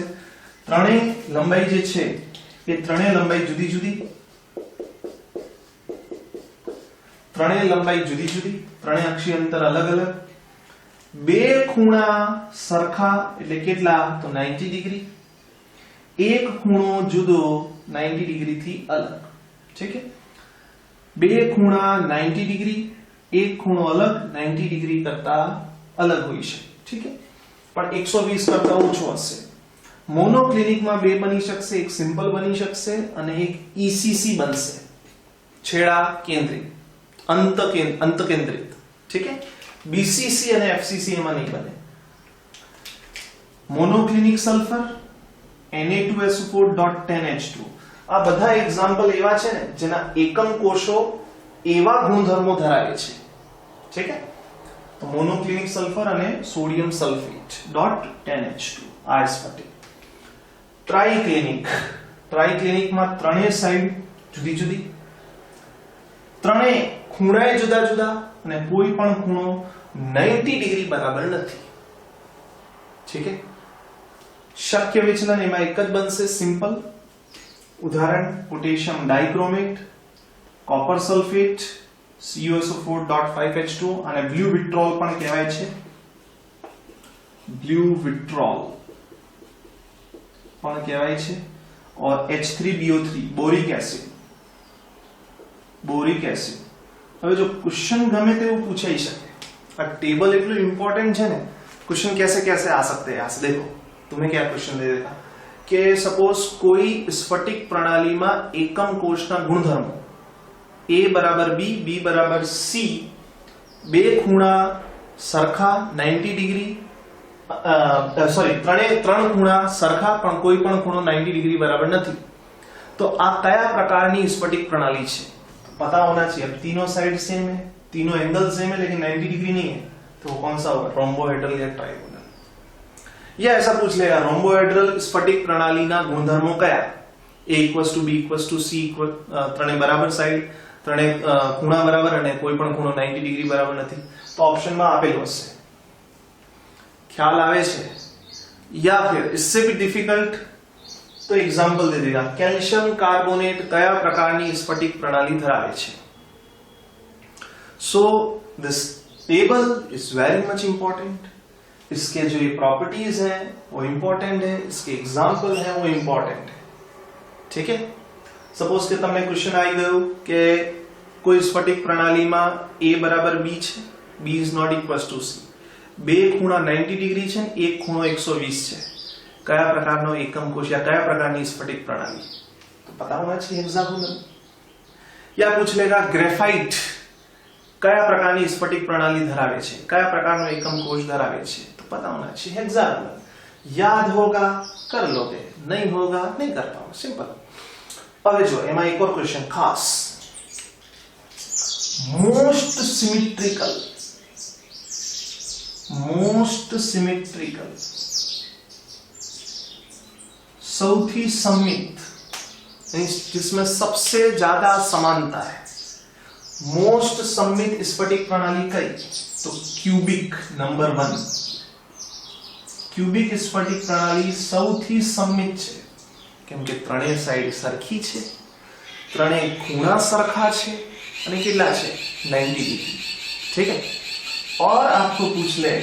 ત્રણેય લંબાઈ જે છે એ ત્રણેય લંબાઈ જુદી જુદી, ત્રણેય લંબાઈ જુદી જુદી, ત્રણેય અક્ષીય અંતર અલગ અલગ, બે ખૂણા સરખા એટલે કેટલા? તો 90 ડિગ્રી, એક ખૂણો જુદો 90 ડિગ્રી થી અલગ, ઠીક છે. બે ખૂણા 90 ડિગ્રી, એક ખૂણો અલગ 90 ડિગ્રી કરતા અલગ હોઈ શકે, ઠીક છે, પણ 120 કરતા ઓછો હશે. મોનોક્લિનિકમાં બે બની શકશે, એક સિમ્પલ બની શકશે અને એક ઈસીસી બનશે, છેડા કેન્દ્રિત, અંત કેન્દ્રિત, ઠીક છે. બીસીસી અને એફસીસી એમાં નહીં બને. મોનોક્લિનિક સલ્ફર Na2SO4.10H2, આ બધા એક્ઝામ્પલ એવા છે ને જેના એકમ કોષો એવા ગુણધર્મો ધરાવે છે, ઠીક છે. તો મોનોક્લિનિક સલ્ફર અને સોડિયમ સલ્ફેટ .10H2 આ સ્ફટિક. ટ્રાઇક્લિનિક, ટ્રાઇક્લિનિકમાં ત્રણેય સાઈડ જુદી જુદી, ત્રણેય ખૂણાએ જુદા જુદા અને કોઈ પણ ખૂણો 90 ડિગ્રી બરાબર નથી, ઠીક છે. શક્ય વિચલન એમાં એક જ બનશે, સિમ્પલ. ઉદાહરણ પોટેશિયમ ડાઇક્રોમેટ, કોપર સલ્ફેટ CuSO4.5H2, અને બ્લુ વિટ્રોલ પણ કહેવાય છે, બ્લુ વિટ્રોલ પણ કહેવાય છે, और H3BO3 boric acid, boric acid. હવે જો ક્વેશ્ચન ગમે તેવું પૂછાઈ શકે, આ ટેબલ એટલું इंपॉर्टेंट है ना, क्वेश्चन कैसे कैसे आ सकते हैं. यहाँ से देखो तुम्हें क्या क्वेश्चन दे देगा कि सपोज कोई स्फटिक प्रणाली में एकम कोषना गुणधर्मो A बराबर B, B बराबर C, બે ખૂણા સરખા 90 ડિગ્રી, સોરી ત્રણ ખૂણા સરખા પણ કોઈ પણ ખૂણો 90 ડિગ્રી બરાબર નથી, તો આ કયા પ્રકારની સ્ફટિક પ્રણાલી છે? पता होना चाहिए. अब तीनों साइड सेम है, तीनों एंगल सेम है, लेकिन 90 डिग्री नहीं है, तो कौन सा होगा? रोम्बोहेड्रल या ट्राइगोनल. या ऐसा पूछ लेगा रोम्बोहेड्रल स्फटिक प्रणाली ना गुणधर्मो कया? A = B = C, ત્રણે બરાબર સાઈડ, ત્રણે ખૂણા બરાબર અને કોઈ પણ ખૂણો 90 ડિગ્રી બરાબર નથી, તો ઓપ્શન માં આપેલું હશે. ખ્યાલ આવે છે? या फिर इससे भी डिफिकल्ट, तो एग्जांपल दे देगा. कैल्शियम कार्बोनेट કયા પ્રકારની સ્ફટિક પ્રણાલી ધરાવે છે? So this table is very much important. इसके जो ये प्रॉपर्टीज हैं वो इंपॉर्टेंट है, इसके एग्जांपल हैं वो इंपॉर्टेंट है, ठीक है. सपोज के તમને ક્વેશ્ચન આવી ગયો કે કોઈ સ્ફટિક પ્રણાલીમાં A બરાબર B છે, B is not equals to C, બે ખૂણા 90 ડિગ્રી છે, એક ખૂણો 120 છે, કયા પ્રકારનો એકમ કોષ या કયા પ્રકારની સ્ફટિક પ્રણાલી? તો પતા હોना चाहिए एग्जाम्पल. या पूछ लेगा ग्रेफाइट કયા પ્રકારની સ્ફટિક પ્રણાલી ધરાવે છે, કયા પ્રકારનો એકમ કોષ ધરાવે છે? તો पता होना चाहिए एग्जाम्पल. याद होगा कर लोगे, नहीं होगा नहीं कर पाओगे, सिंपल. હવે જો એમાં એક ઓર ક્વેશ્ચન ખાસ, મોસ્ટ સિમેટ્રિકલ સૌથી સમમિત, जिसमें सबसे ज्यादा समानता है, मोस्ट सममित स्फटिक प्रणाली कई? तो क्यूबिक नंबर 1. क्यूबिक स्फटिक प्रणाली સૌથી સમમિત છે, કેમ કે ત્રણેય સાઈડ સરખી છે, ત્રણેય ખૂણા સરખા છે અને કેટલા છે? 90 ડિગ્રી, ठीक है. और आपको पूछ ले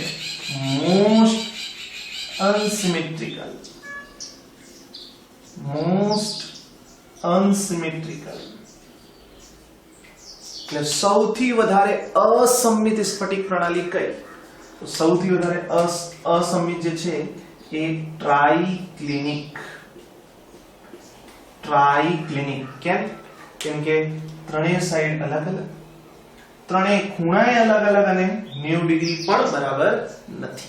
मोस्ट अनसिमेट्रिकल, એટલે સૌથી વધારે અસમમિત સ્ફટિક પ્રણાલી કઈ? તો સૌથી વધારે અસમમિત જે છે એ ટ્રાઇક્લિનિક. કેમ? કેમ કે ત્રણેય સાઈડ અલગ અલગ, ત્રણેય ખૂણાએ અલગ અલગ અને 90 ડિગ્રી પણ બરાબર નથી.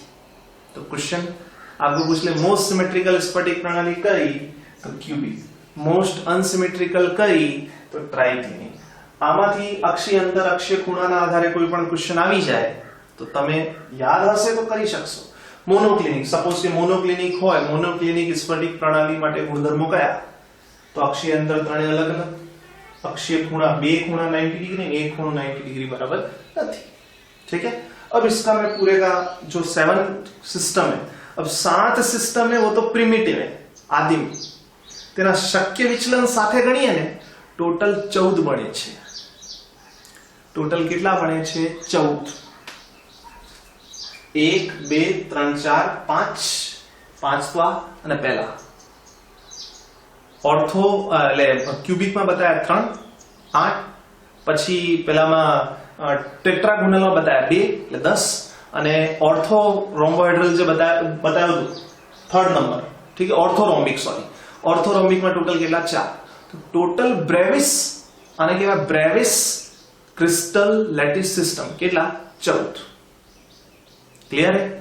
તો ક્વેશ્ચન आपको पूछ ले मोस्ट सिमेट्रिकल स्फटिक प्रणाली कई? तो क्यूबिक. मोस्ट अनसिमेट्रिकल कई? तो ट्राइक्लिनिक. આમાંથી અક્ષીય અંતર અક્ષીય ખૂણાના આધારે કોઈ પણ ક્વેશ્ચન આવી જાય તો તમે યાદ હશે તો કરી શકશો. મોનોક્લિનિક, સપોઝ કે મોનોક્લિનિક હોય, મોનોક્લિનિક સ્ફટિક પ્રણાલી માટે ગુણધર્મો કયા? તો અક્ષીય અંતર ત્રણે અલગ અલગ, अक्षीय खूणा, बे खूणा 90 डिग्री, एक खूणा 90 डिग्री बराबर नहीं. ठीक है. अब इसका मैं पूरे का जो 7 सिस्टम है, अब 7 सिस्टम है वो तो प्रिमिटिव है, आदिम. तेना शक्य विचलन સાથે ગણીએ ને ટોટલ 14 બને છે. ટોટલ કેટલા બને છે? 14. 1 2 3 4 5 પાંચવા અને પહેલા ઓર્થો એટલે ક્યુબિકમાં બતાયા 3 8, પછી પેલામાં ટેટ્રાગોનલમાં બતાયા 2 એટલે 10, અને ઓર્થો રોમ્બોહેડ્રલ જે બતાવ્યું હતું થર્ડ નંબર, ઠીક છે, ઓર્થોરોમ્બિક, સોરી, ઓર્થોરોમ્બિકમાં ટોટલ કેટલા? 4. તો ટોટલ બ્રેવિસ, આને કહેવાય બ્રેવિસ ક્રિસ્ટલ લેટિસ સિસ્ટમ, કેટલા? 14. ક્લિયર હે?